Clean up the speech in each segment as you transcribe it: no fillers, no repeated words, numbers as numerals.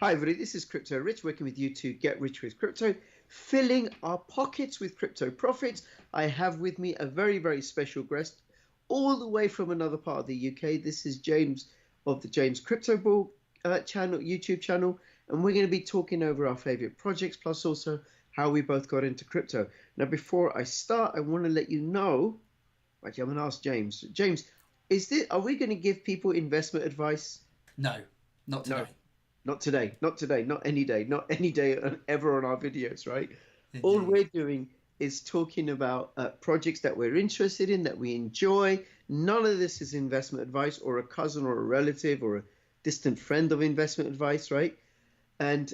Hi, everybody. This is Crypto Rich, working with you to get rich with crypto, filling our pockets with crypto profits. I have with me a very, very special guest, all the way from another part of the UK. This is James of the James Crypto Ball channel, YouTube channel, and we're going to be talking over our favorite projects, plus also how we both got into crypto. Now, before I start, I want to let you know. Actually, I'm going to ask James. James, are we going to give people investment advice? No, not today. No. Not today, not today, not any day ever on our videos, right? All Indeed. we're doing is talking about projects that we're interested in, that we enjoy. None of this is investment advice or a cousin or a relative or a distant friend of investment advice, right? And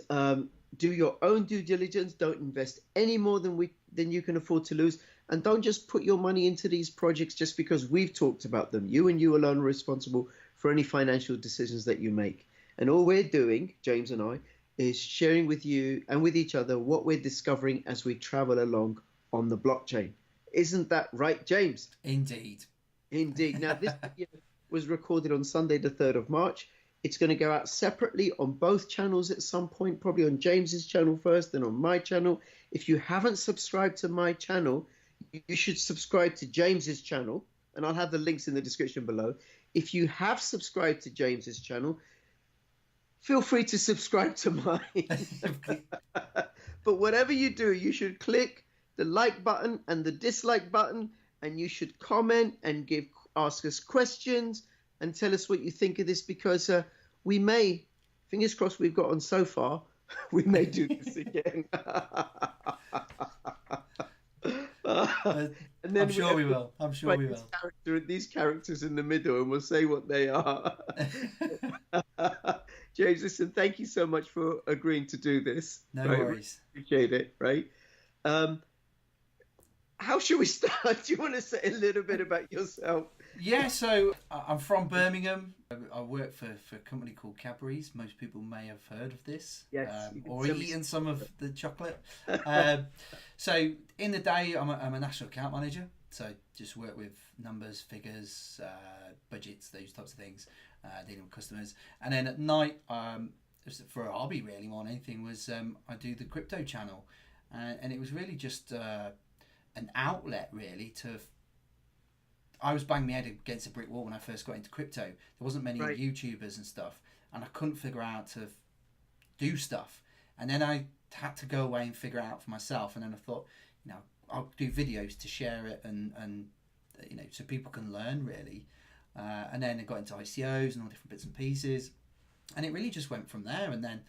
do your own due diligence. Don't invest any more than you can afford to lose. And don't just put your money into these projects just because we've talked about them. You and you alone are responsible for any financial decisions that you make. And all we're doing, James and I, is sharing with you and with each other what we're discovering as we travel along on the blockchain. Isn't that right, James? Indeed. Indeed. Now, this video was recorded on Sunday, the 3rd of March. It's going to go out separately on both channels at some point, probably on James's channel first, then on my channel. If you haven't subscribed to my channel, you should subscribe to James's channel, and I'll have the links in the description below. If you have subscribed to James's channel, feel free to subscribe to mine. But whatever you do, you should click the like button and the dislike button, and you should comment and ask us questions and tell us what you think of this, because we may, fingers crossed we've got on so far, we may do this again. And then I'm sure we will. I'm sure we will. These characters in the middle, and we'll say what they are. James, listen, thank you so much for agreeing to do this. No worries. Appreciate it, right? How should we start? Do you want to say a little bit about yourself? Yeah, so I'm from Birmingham. I work for a company called Cadbury's. Most people may have heard of this. Yes. Or eaten some of the chocolate. So in the day, I'm a national account manager. So just work with numbers, figures, budgets, those types of things, dealing with customers. And then at night, for a hobby really more than anything, was I do the crypto channel. And it was really just an outlet really to... I was banging my head against a brick wall when I first got into crypto. There wasn't many YouTubers and stuff, and I couldn't figure out to do stuff. And then I had to go away and figure it out for myself. And then I thought, I'll do videos to share it and so people can learn really. And then I got into ICOs and all different bits and pieces, and it really just went from there. And then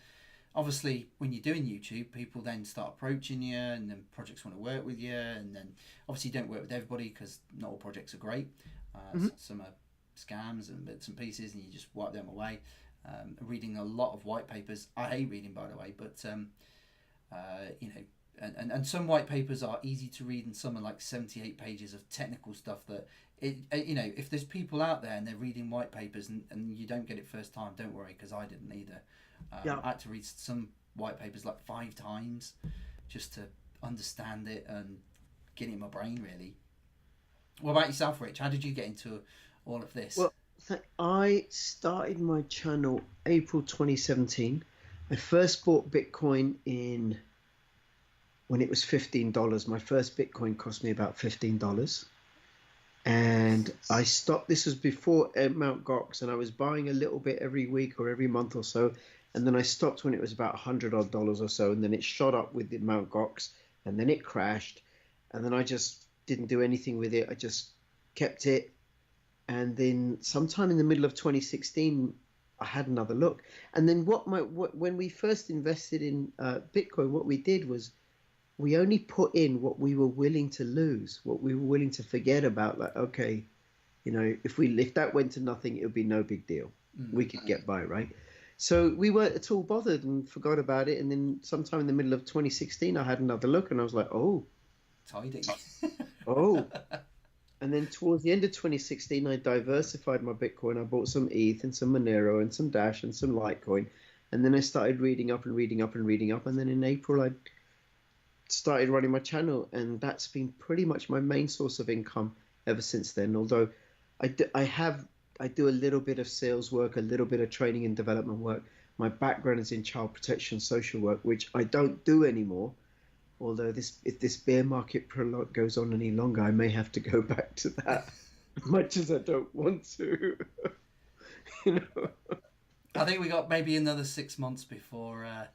obviously when you're doing YouTube, people then start approaching you, and then projects want to work with you, and then obviously you don't work with everybody because not all projects are great. Some are scams and bits and pieces, and you just wipe them away. Reading a lot of white papers. I hate reading, by the way, but and some white papers are easy to read, and some are like 78 pages of technical stuff that if there's people out there and they're reading white papers and you don't get it first time, don't worry, because I didn't either. I had to read some white papers like 5 times just to understand it and get it in my brain really. What about yourself, Rich? How did you get into all of this? Well, I started my channel April 2017. I first bought Bitcoin when it was $15. My first Bitcoin cost me about $15. And I stopped. This was before Mt. Gox, and I was buying a little bit every week or every month or so. And then I stopped when it was about $100 odd or so. And then it shot up with the Mt. Gox, and then it crashed. And then I just didn't do anything with it. I just kept it. And then sometime in the middle of 2016, I had another look. And then when we first invested in Bitcoin, what we did was we only put in what we were willing to lose, what we were willing to forget about. Like, okay, if that went to nothing, it would be no big deal. We could get by, right? So we weren't at all bothered and forgot about it. And then sometime in the middle of 2016, I had another look, and I was like, oh. Tidy. Oh. And then towards the end of 2016, I diversified my Bitcoin. I bought some ETH and some Monero and some Dash and some Litecoin. And then I started reading up and reading up and reading up. And then in April, I started running my channel. And that's been pretty much my main source of income ever since then. Although I do a little bit of sales work, a little bit of training and development work. My background is in child protection social work, which I don't do anymore. Although if this bear market goes on any longer, I may have to go back to that, much as I don't want to. you know. I think we got maybe another 6 months before Uh,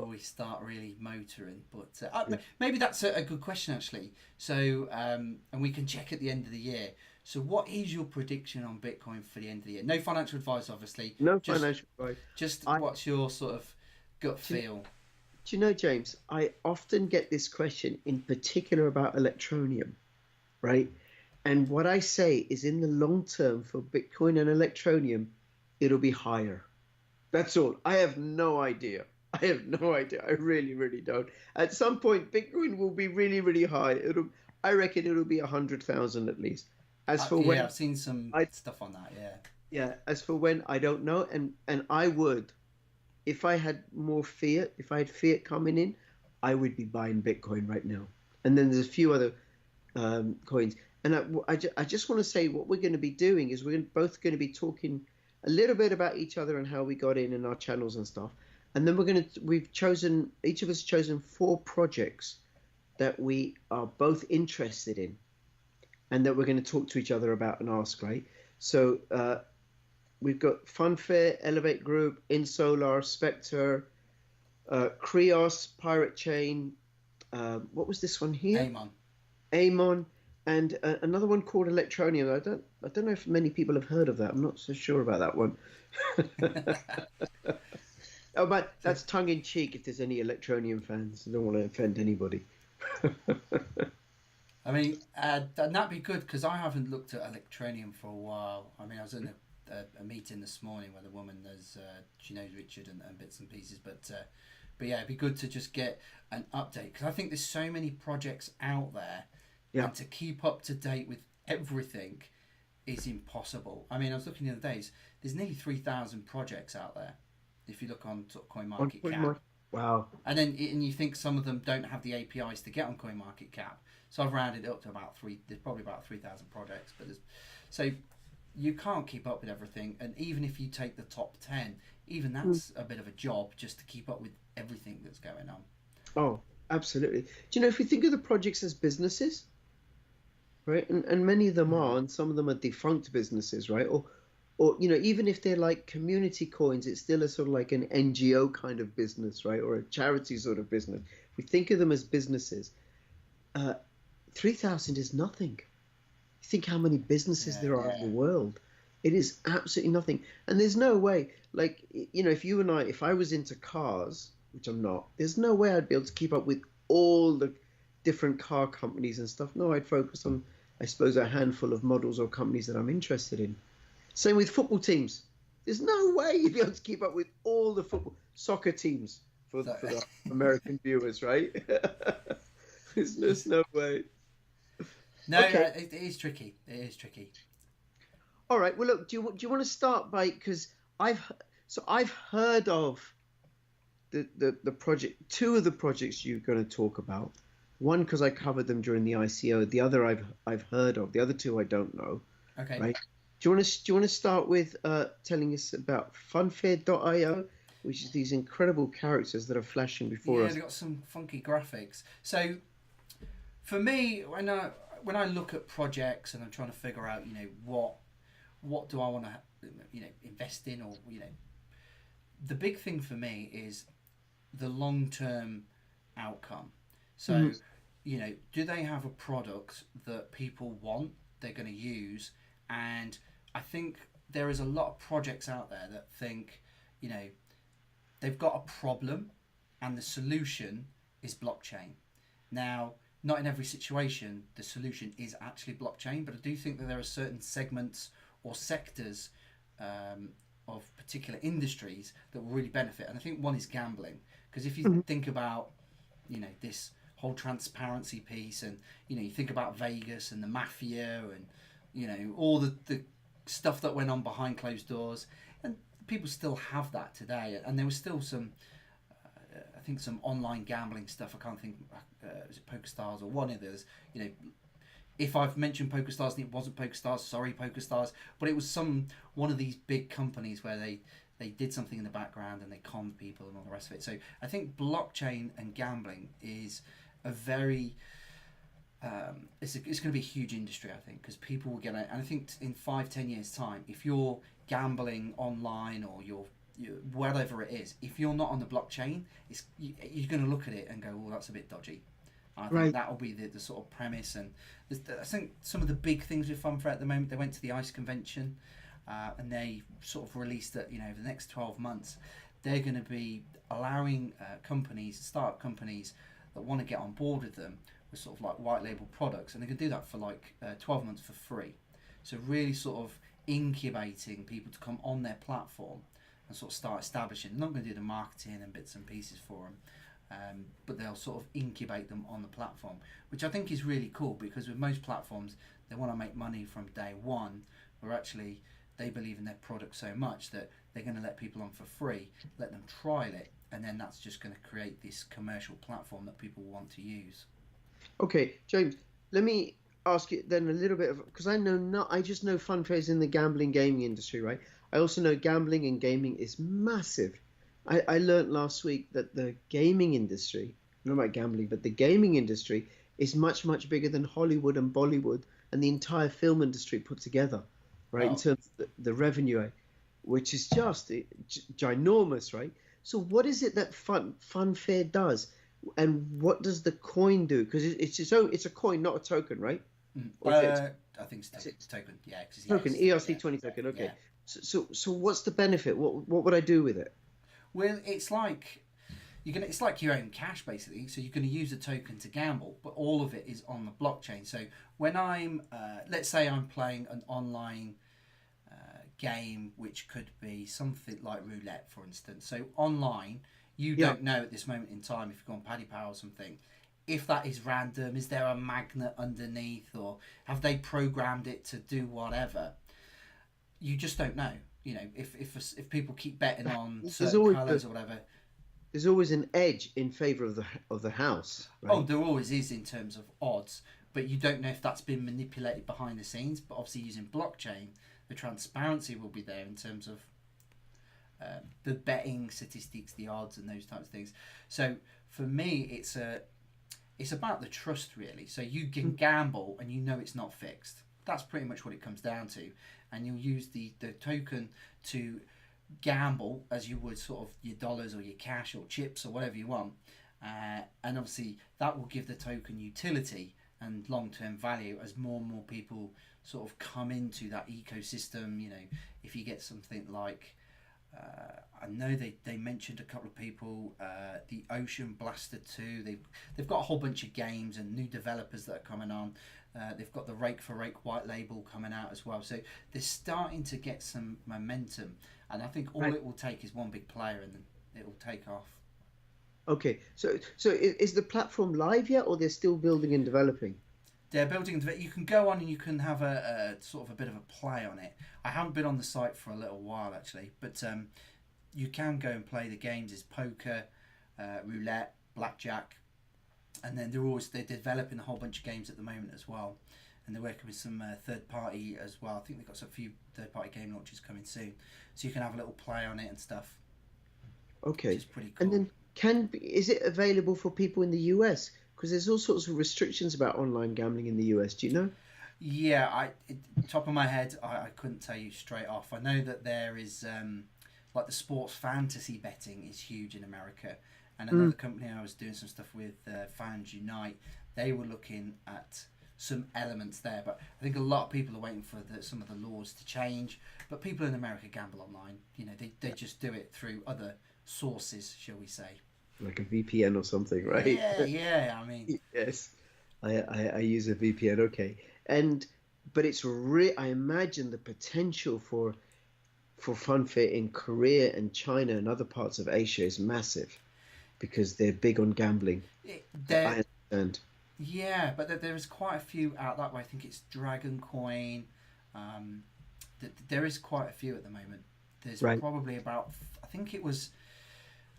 we start really motoring. But yeah. maybe that's a good question actually. So and we can check at the end of the year. So what is your prediction on Bitcoin for the end of the year? No financial advice, obviously. No Just financial advice. just I what's your sort of gut do you, feel? do you know, James? I often get this question, in particular about electronium, right? And what I say is, in the long term for Bitcoin and electronium, it'll be higher. That's all. I have no idea. I have no idea. I really, really don't. At some point, Bitcoin will be really, really high. I reckon it'll be 100,000 at least. As for Yeah, when I've seen some I, stuff on that. Yeah. yeah, as for when I don't know. And I would, if I had more fiat, if I had fiat coming in, I would be buying Bitcoin right now. And then there's a few other coins. And I just want to say what we're going to be doing is both going to be talking a little bit about each other and how we got in our channels and stuff. And then we've chosen, each of us chosen 4 projects that we are both interested in and that we're going to talk to each other about and ask, right? So we've got Funfair, Elevate Group, Insolar, Spectre, Krios, Pirate Chain. What was this one here? Amon. Amon, and another one called Electronium. I don't know if many people have heard of that. I'm not so sure about that one. Oh, but that's tongue in cheek. If there's any Electronium fans, I don't want to offend anybody. I mean, and that'd be good because I haven't looked at electronium for a while. I mean, I was in a meeting this morning where the woman knows she knows Richard and bits and pieces, but yeah, it'd be good to just get an update because I think there's so many projects out there, Yeah, and to keep up to date with everything is impossible. I mean, I was looking the other days. There's nearly 3,000 projects out there. If you look on sort of on CoinMarketCap, Wow. and you think some of them don't have the APIs to get on CoinMarketCap. So I've rounded it up to about three. There's probably about 3,000 projects, so you can't keep up with everything. And even if you take the top 10, even Mm. that's a bit of a job just to keep up with everything that's going on. Oh, absolutely. Do you know, if we think of the projects as businesses, right? And many of them Mm. are, and some of them are defunct businesses, right? Or even if they're like community coins, it's still a sort of like an NGO kind of business, right? Or a charity sort of business. If we think of them as businesses, uh, 3,000 is nothing. You think how many businesses Yeah, there are in the world. It is absolutely nothing. And there's no way, like, if I was into cars, which I'm not, there's no way I'd be able to keep up with all the different car companies and stuff. No, I'd focus on, I suppose, a handful of models or companies that I'm interested in. Same with football teams. There's no way you'd be able to keep up with all the soccer teams so, for the American viewers, right? There's no way. no, Okay. it is tricky. It is tricky. All right. Well, look. Do you want to start by, because I've I've heard of the project, 2 of the projects you're going to talk about. One because I covered them during the ICO. The other I've heard of. The other 2 I don't know. Okay. Right. Do you want to start with telling us about Funfair.io, which is these incredible characters that are flashing before Yeah, us? they've got some funky graphics. So for me, when I look at projects and I'm trying to figure out, what do I want to, invest in, or the big thing for me is the long term outcome. So, Mhm. do they have a product that people want, they're going to use? And I think there is a lot of projects out there that think, you know, they've got a problem and the solution is blockchain. Now, not in every situation the solution is actually blockchain, but I do think that there are certain segments or sectors um, of particular industries that will really benefit. And I think one is gambling, because if you Mhm. think about this whole transparency piece, and you think about Vegas and the mafia, and all the stuff that went on behind closed doors, and people still have that today. And there was still some, I think, some online gambling stuff. I can't think, was it PokerStars or one of those? If I've mentioned PokerStars and it wasn't PokerStars, sorry PokerStars, but it was one of these big companies where they did something in the background and they conned people and all the rest of it. So I think blockchain and gambling is a very it's going to be a huge industry, I think, because people will get it. And I think in 5-10 years time, if you're gambling online or you're whatever it is, if you're not on the blockchain, you're going to look at it and go, well, that's a bit dodgy. I think Right. that will be the sort of premise. And I think some of the big things with Funfair at the moment, they went to the ICE convention, and they sort of released that, over the next 12 months, they're going to be allowing startup companies that want to get on board with them with sort of like white label products, and they can do that for like 12 months for free. So really sort of incubating people to come on their platform and sort of start establishing. They're not going to do the marketing and bits and pieces for them. But they'll sort of incubate them on the platform, which I think is really cool, because with most platforms they want to make money from day one, where actually they believe in their product so much that they're going to let people on for free, let them trial it, and then that's just going to create this commercial platform that people want to use. Okay, James, let me ask you then a little bit of, because I just know Funfairs in the gambling gaming industry, right? I also know gambling and gaming is massive. I learned last week that the gaming industry, not about gambling, but the gaming industry is much, much bigger than Hollywood and Bollywood and the entire film industry put together, right? In Well, terms of the revenue, which is just ginormous, right? So what is it that Funfair does? And what does the coin do? Because it's a coin, not a token, right? Or is it I think it's token. Yeah, a token, yeah, ERC20 token? yeah. Okay. So what's the benefit? What would I do with it? Well, it's like it's like your own cash basically. So you're going to use a token to gamble, but all of it is on the blockchain. So when let's say I'm playing an online game, which could be something like roulette, for instance. So online, you Yeah. don't know at this moment in time, if you go on Paddy Power or something, if that is random. Is there a magnet underneath, or have they programmed it to do whatever? You just don't know. If people keep betting on There's certain always colours or whatever. there's always an edge in favor of the house, Oh, right? there always is in terms of odds, but you don't know if that's been manipulated behind the scenes. But obviously, using blockchain, the transparency will be there in terms of the betting statistics, the odds, and those types of things. So for me, it's about the trust, really. So you can gamble and you know it's not fixed. That's pretty much what it comes down to. And you'll use the token to gamble as you would sort of your dollars or your cash or chips or whatever you want. And obviously that will give the token utility and long-term value as more and more people sort of come into that ecosystem. If you get something like I know they mentioned a couple of people, the Ocean Blaster 2. They've got a whole bunch of games and new developers that are coming on. They've got the Rake for Rake white label coming out as well. So they're starting to get some momentum, and I think all Right. it will take is one big player, and then it will take off. Okay. So is the platform live yet, or they're still building and developing? They're building. You can go on and you can have a sort of a bit of a play on it. I haven't been on the site for a little while actually, but you can go and play the games. It's poker, roulette, blackjack, and then they're developing a whole bunch of games at the moment as well, and they're working with some third party as well. I think they've got a few third party game launches coming soon, so you can have a little play on it and stuff, which Okay. is pretty And cool. then is it available for people in the US? Because there's all sorts of restrictions about online gambling in the US. Do you know? Yeah, top of my head, I couldn't tell you straight off. I know that there is like the sports fantasy betting is huge in America, and Mm. another company I was doing some stuff with, Fans Unite, they were looking at some elements there. But I think a lot of people are waiting for some of the laws to change. But people in America gamble online. They just do it through other sources, shall we say? Like a VPN or something, right? Yeah, yeah. I mean, Yes. I use a VPN. Okay. And but I imagine the potential for Funfair in Korea and China and other parts of Asia is massive because they're big on gambling. there. I understand. Yeah, but there is quite a few out that way. I think it's Dragon Coin. Um, there is quite a few at the moment. There's Right. probably about, I think it was,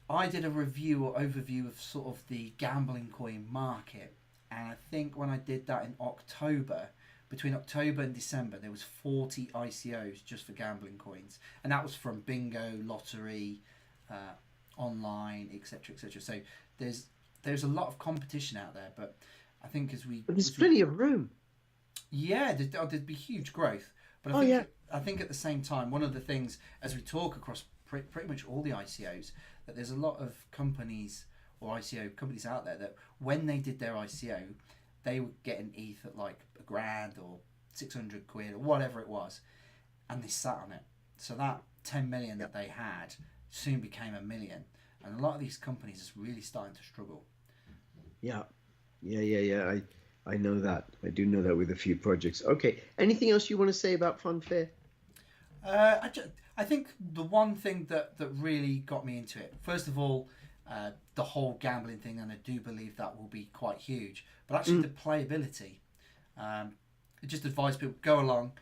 I did a review or overview of sort of the gambling coin market. And I think when I did that in October, between October and December, there was 40 ICOs just for gambling coins, and that was from bingo, lottery, online, etc., etc. So there's a lot of competition out there, but I think But there's plenty of room. yeah, there'd be huge growth. But I think at the same time, one of the things as we talk across pretty much all the ICOs, that there's a lot of companies or ICO companies out there that when they did their ICO, they would get an ETH at like £1,000 or 600 quid or whatever it was, and they sat on it. So that 10 million that they had soon became 1 million, and a lot of these companies is really starting to struggle. Yeah, yeah. I know that. I do know that with a few projects. Okay. Anything else you want to say about Funfair? I think the one thing that really got me into it, first of all, the whole gambling thing, and I do believe that will be quite huge. But actually, the playability, just advise people go along.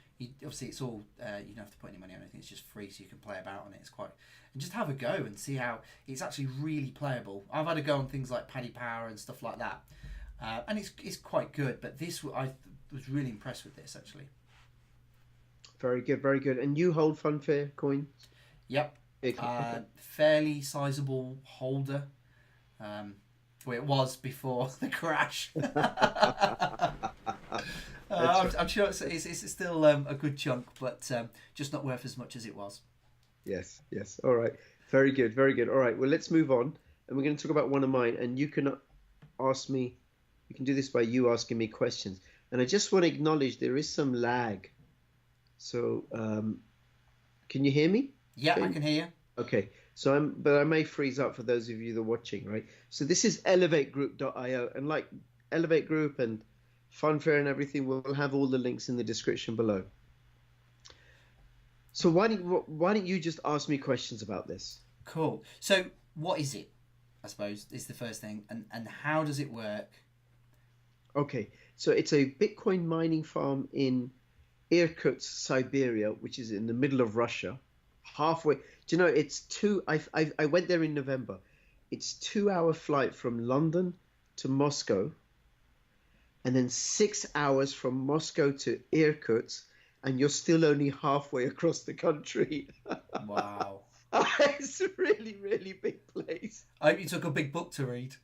Obviously, it's all you don't have to put any money on anything. It's just free, so you can play about on it. It's quite and just have a go and see how it's actually really playable. I've had a go on things like Paddy Power and stuff like that, and it's quite good. But this, I was really impressed with this actually. Very good, very good. And you hold Funfair coins? Yep. Okay. Fairly sizable holder. Well, it was before the crash. I'm sure it's still a good chunk, but just not worth as much as it was. Yes. All right. Very good, very good. All right. Well, let's move on. And we're going to talk about one of mine. And you can ask me, you can do this by you asking me questions. And I just want to acknowledge there is some lag. So, can you hear me? Yeah, I can hear you. Okay. So but I may freeze up for those of you that are watching, right? So this is elevategroup.io, and like Elevate Group and Funfair and everything, we'll have all the links in the description below. So why don't you just ask me questions about this? Cool. So what is it, I suppose, is the first thing, and how does it work? Okay. So it's a Bitcoin mining farm in Irkutsk, Siberia, which is in the middle of Russia, halfway. Do you know it's I went there in November. It's 2-hour flight from London to Moscow, and then 6 hours from Moscow to Irkutsk, and you're still only halfway across the country. Wow. It's a really, really big place. I hope you took a big book to read.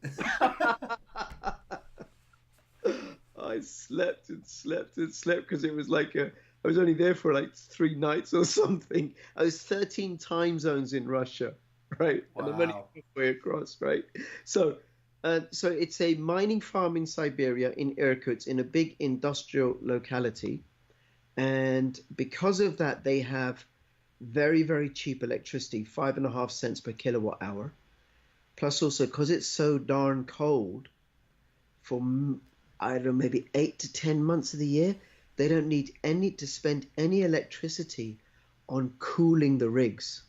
I slept because it was like I was only there for like 3 nights or something. I was 13 time zones in Russia, right? Wow. And I'm only halfway across, right? So it's a mining farm in Siberia, in Irkutsk, in a big industrial locality. And because of that, they have very, very cheap electricity, 5.5 cents per kilowatt hour. Plus also, because it's so darn cold, for, I don't know, maybe 8 to 10 months of the year, they don't need to spend any electricity on cooling the rigs.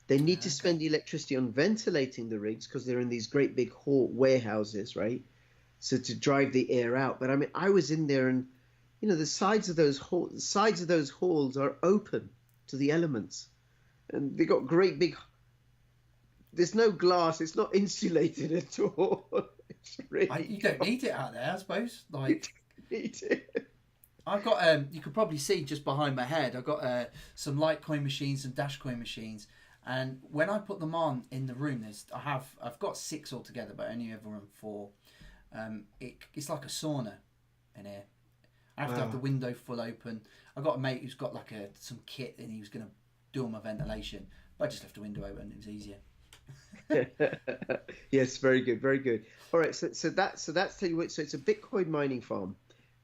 They need to spend the electricity on ventilating the rigs because they're in these great big warehouses, right? So to drive the air out. But I mean, I was in there, and you know, the sides of those halls are open to the elements, and they got great big. There's no glass. It's not insulated at all. It's really you don't need it out there, I suppose. Like. It. I've got you could probably see just behind my head. I've got some Litecoin machines, some Dashcoin machines, and when I put them on in the room, I've got 6 altogether, but I only ever run 4. It's like a sauna in here. I have to have the window full open. I've got a mate who's got like some kit, and he was going to do all my ventilation, but I just left the window open. It was easier. Yes, very good, very good. All right, so that's tell you what. So it's a Bitcoin mining farm.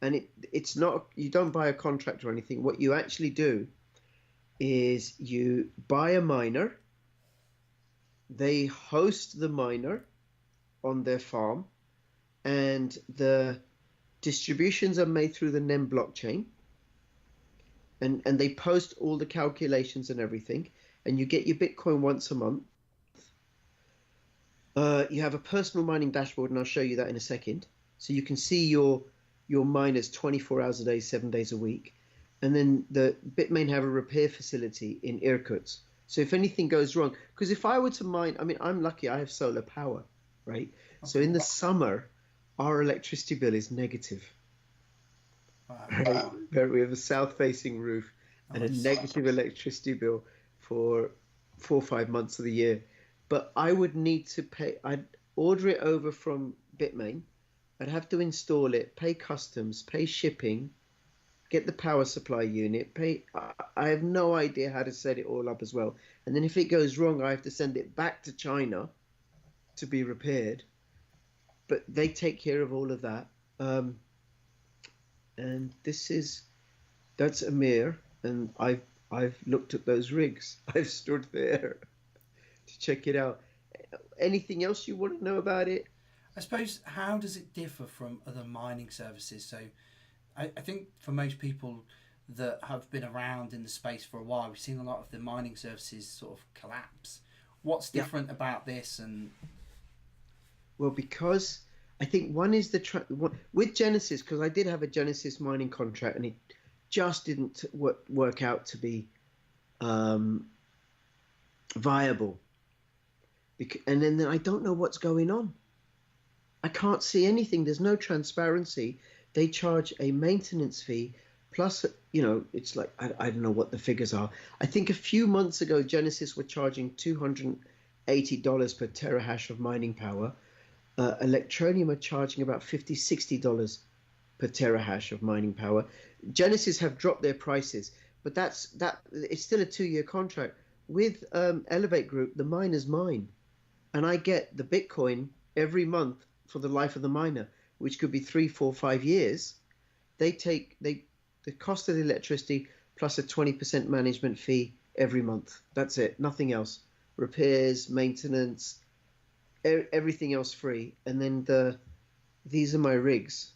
And it's not, you don't buy a contract or anything. What you actually do is you buy a miner. They host the miner on their farm, and the distributions are made through the NEM blockchain. And they post all the calculations and everything. And you get your Bitcoin once a month. You have a personal mining dashboard, and I'll show you that in a second. So you can see your miners 24 hours a day, 7 days a week. And then the Bitmain have a repair facility in Irkutsk. So if anything goes wrong, because if I were to mine, I mean, I'm lucky I have solar power, right? Okay. So in the summer, our electricity bill is negative. Wow. Right? We have a south-facing roof and a Nice. negative electricity bill for 4 or 5 months of the year. But I would need to pay. I'd order it over from Bitmain. I'd have to install it, pay customs, pay shipping, get the power supply unit, pay. I have no idea how to set it all up as well. And then if it goes wrong, I have to send it back to China to be repaired. But they take care of all of that. Um, and that's Amir, and I've looked at those rigs. I've stood there to check it out. Anything else you want to know about it? I suppose, how does it differ from other mining services? So I think for most people that have been around in the space for a while, we've seen a lot of the mining services sort of collapse. What's Yeah. different about this? And Well, because I think one is with Genesis, because I did have a Genesis mining contract, and it just didn't work out to be um, viable. And then I don't know what's going on. I can't see anything. There's no transparency. They charge a maintenance fee plus, it's like, I don't know what the figures are. I think a few months ago, Genesis were charging $280 per terahash of mining power. Electronium are charging about $50, $60 per terahash of mining power. Genesis have dropped their prices, but it's still a 2-year contract. With Elevate Group, the miners mine, and I get the Bitcoin every month for the life of the miner, which could be 3, 4, 5 years. They take the cost of the electricity plus a 20% management fee every month. That's it, nothing else. Repairs, maintenance, everything else free. And then these are my rigs,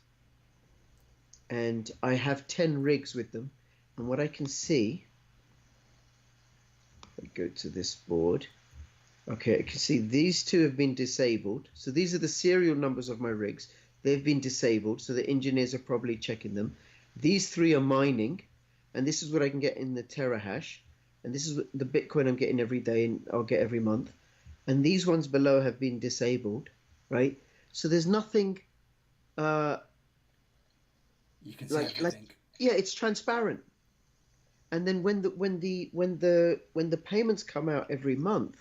and I have 10 rigs with them. And what I can see, I go to this board. Okay, I can see these two have been disabled. So these are the serial numbers of my rigs. They've been disabled, so the engineers are probably checking them. These three are mining, and this is what I can get in the terahash. And this is the Bitcoin I'm getting every day, and I'll get every month. And these ones below have been disabled, right? So there's nothing you can see everything. yeah, it's transparent. And then when the payments come out every month,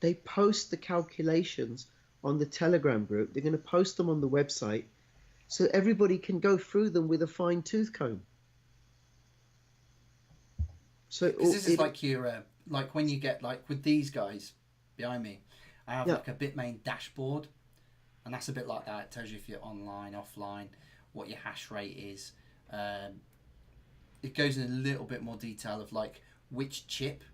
they post the calculations on the Telegram group. They're going to post them on the website so everybody can go through them with a fine tooth comb. So Because this is like your like when you get like with these guys behind me, I have yeah, like a Bitmain dashboard, and that's a bit like that. It tells you if you're online, offline, what your hash rate is. It goes in a little bit more detail of like which chip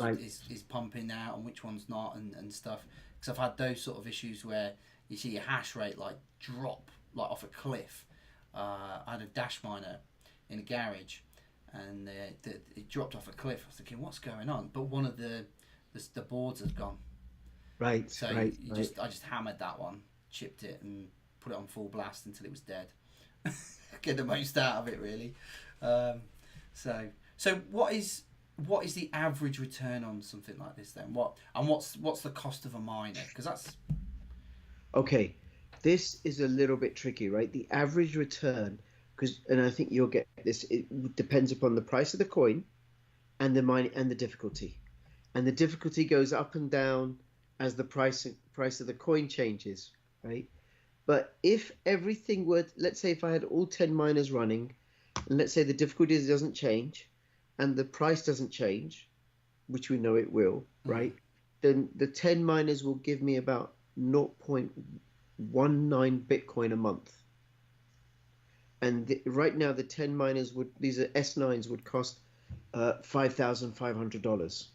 right, is pumping out and which one's not, and stuff. Because I've had those sort of issues where you see your hash rate like drop like off a cliff. I had a dash miner in a garage, and it dropped off a cliff. I was thinking, what's going on? But one of the boards had gone. right, So right, you right. I just hammered that one, chipped it, and put it on full blast until it was dead. Get the most out of it, really. Um, so what is the average return on something like this then? What's the cost of a miner? Because that's Okay, this is a little bit tricky, right? The average return, and I think you'll get this. It depends upon the price of the coin and the mine and the difficulty, and the difficulty goes up and down as the price of the coin changes, right? But if everything were, let's say, if I had all 10 miners running, and let's say the difficulty doesn't change, and the price doesn't change, which we know it will, right? Then the 10 miners will give me about 0.19 Bitcoin a month. And right now, the 10 miners these are S9s, would cost $5,500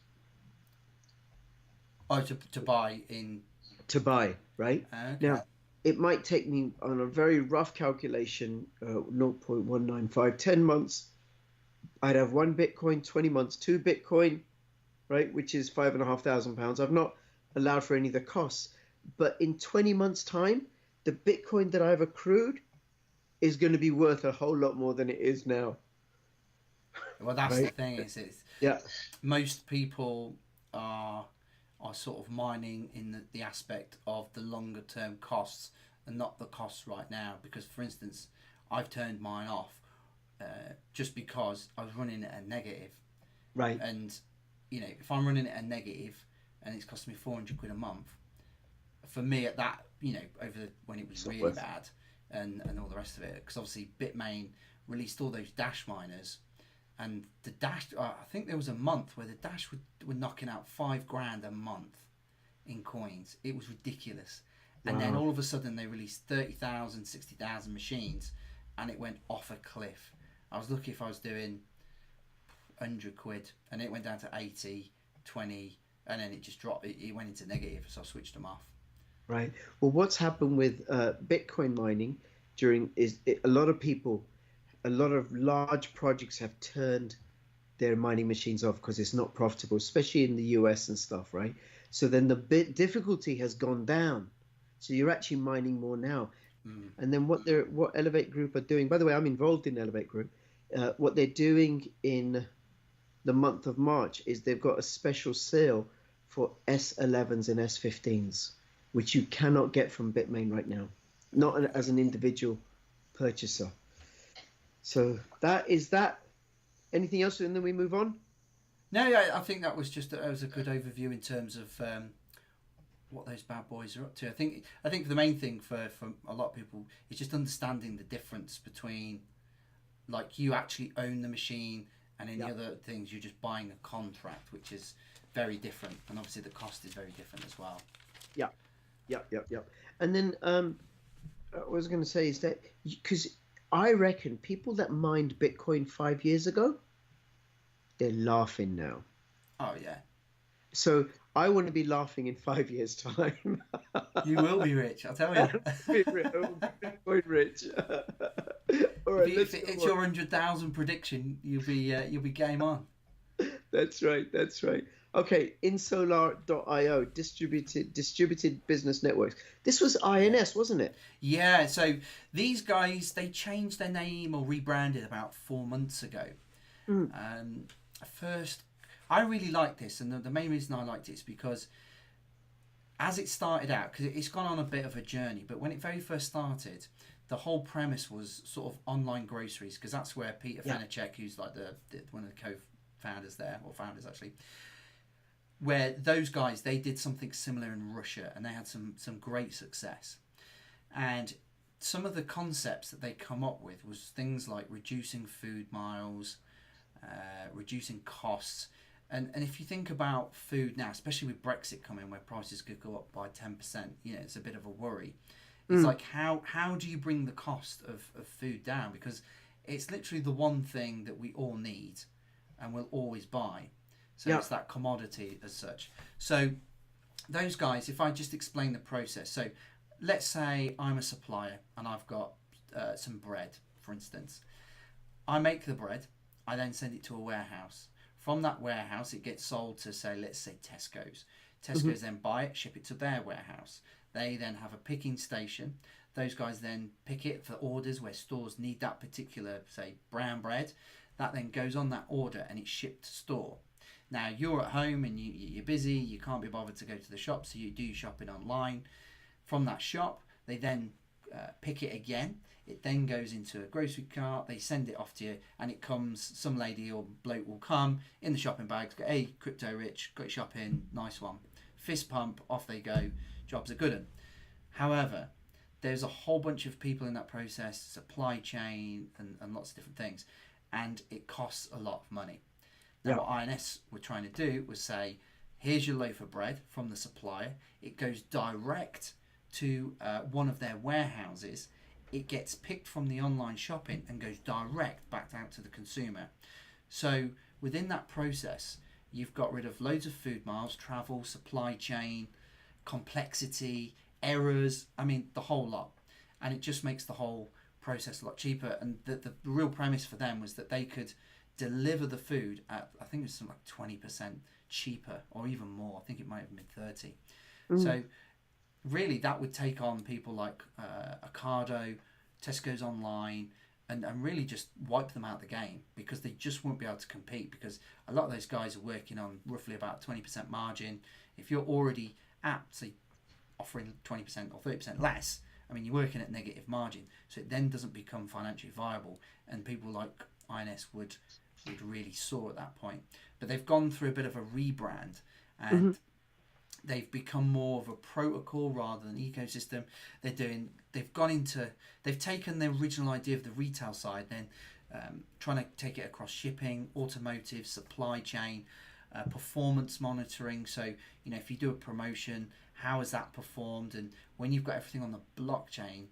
to buy in. to buy, right? Okay. Now, it might take me, on a very rough calculation, 0.195, 10 months, I'd have 1 Bitcoin, 20 months, 2 Bitcoin, right, which is £5,500. I've not allowed for any of the costs, but in 20 months' time, the Bitcoin that I've accrued is going to be worth a whole lot more than it is now, Well, that's the right? thing is it's Yeah, most people are sort of mining in the aspect of the longer term costs and not the costs right now. Because, for instance, I've turned mine off just because I was running at a negative. Right. And if I'm running at a negative and it's costing me 400 quid a month, for me at that, when it was really bad and all the rest of it, because obviously Bitmain released all those Dash miners, and the Dash, I think there was a month where the Dash were knocking out $5,000 a month in coins. It was ridiculous. And then all of a sudden they released 30,000, 60,000 machines, and it went off a cliff. I was lucky if I was doing 100 quid, and it went down to 80, 20, and then it just dropped. It went into negative, so I switched them off. Right. Well, what's happened with Bitcoin mining a lot of large projects have turned their mining machines off because it's not profitable, especially in the US and stuff, right? So then the difficulty has gone down. So you're actually mining more now. And then what Elevate Group are doing, by the way, I'm involved in Elevate Group. What they're doing in the month of March is they've got a special sale for S11s and S15s, which you cannot get from Bitmain right now, not as an individual purchaser. So that is that. Anything else, and then we move on? No, I think that was a good overview in terms of what those bad boys are up to. I think the main thing for a lot of people is just understanding the difference between, like, you actually own the machine, and in the other things you're just buying a contract, which is very different, and obviously the cost is very different as well. Yeah. And then what I was going to say is that, because I reckon people that mined Bitcoin 5 years ago, they're laughing now. Oh yeah. So I want to be laughing in 5 years' time. You will be rich, I'll tell you. Bitcoin rich. All right, if it's your 100,000 prediction, you'll be game on. That's right. Okay, Insolar.io, distributed business networks. This was INS, wasn't it? Yeah, so these guys, they changed their name or rebranded about 4 months ago. First, I really liked this, and the main reason I liked it is because as it started out, because it's gone on a bit of a journey, but when it very first started, the whole premise was sort of online groceries, because that's where Peter Fenechek, who's like one of the co-founders there, or founders actually, where those guys, they did something similar in Russia, and they had some great success. And some of the concepts that they come up with was things like reducing food miles, reducing costs. And if you think about food now, especially with Brexit coming, where prices could go up by 10%, it's a bit of a worry. It's like, how do you bring the cost of food down? Because it's literally the one thing that we all need and will always buy. So it's that commodity as such. So those guys, if I just explain the process. So let's say I'm a supplier and I've got some bread, for instance. I make the bread. I then send it to a warehouse. From that warehouse, it gets sold to, let's say Tesco's. Tesco's then buy it, ship it to their warehouse. They then have a picking station. Those guys then pick it for orders where stores need that particular, say, brown bread. That then goes on that order and it's shipped to store. Now, you're at home and you're busy, you can't be bothered to go to the shop, so you do your shopping online. From that shop, they then pick it again. It then goes into a grocery cart, they send it off to you, and it comes, some lady or bloke will come in the shopping bags, go, hey, Crypto Rich, got your shopping, nice one. Fist pump, off they go, jobs are good 'un. However, there's a whole bunch of people in that process, supply chain, and lots of different things, and it costs a lot of money. Now, what INS were trying to do was say, here's your loaf of bread from the supplier. It goes direct to one of their warehouses. It gets picked from the online shopping and goes direct back out to the consumer. So within that process, you've got rid of loads of food miles, travel, supply chain, complexity, errors, the whole lot. And it just makes the whole process a lot cheaper. And the real premise for them was that they could deliver the food at, I think it was something like 20% cheaper, or even more. I think it might have been 30. So really that would take on people like Ocado, Tesco's online, and really just wipe them out of the game, because they just won't be able to compete, because a lot of those guys are working on roughly about 20% margin. If you're already at, say, offering 20% or 30% less, I mean, you're working at negative margin, so it then doesn't become financially viable, and people like INS would really soar at that point. But they've gone through a bit of a rebrand, Hmm. and they've become more of a protocol rather than ecosystem. They've gone into, they've taken the original idea of the retail side, then trying to take it across shipping, automotive, supply chain, performance monitoring. So, you know, if you do a promotion, how has that performed? And when you've got everything on the blockchain,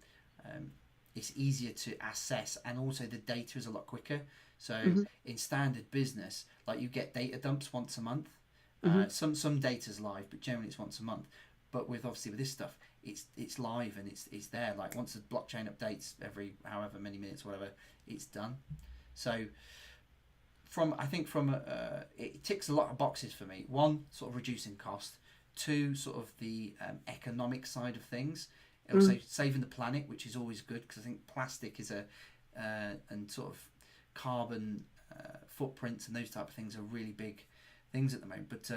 um, it's easier to assess, and also the data is a lot quicker. So Hmm. in standard business, like, you get data dumps once a month. Hmm. Some data's live, but generally it's once a month. But with, obviously, with this stuff, it's live, and it's there. Like, once the blockchain updates every however many minutes, whatever, it's done. So it ticks a lot of boxes for me. One, sort of reducing cost. Two, sort of the economic side of things. Also Hmm. saving the planet, which is always good, because I think plastic is and sort of carbon footprints and those type of things are really big things at the moment. But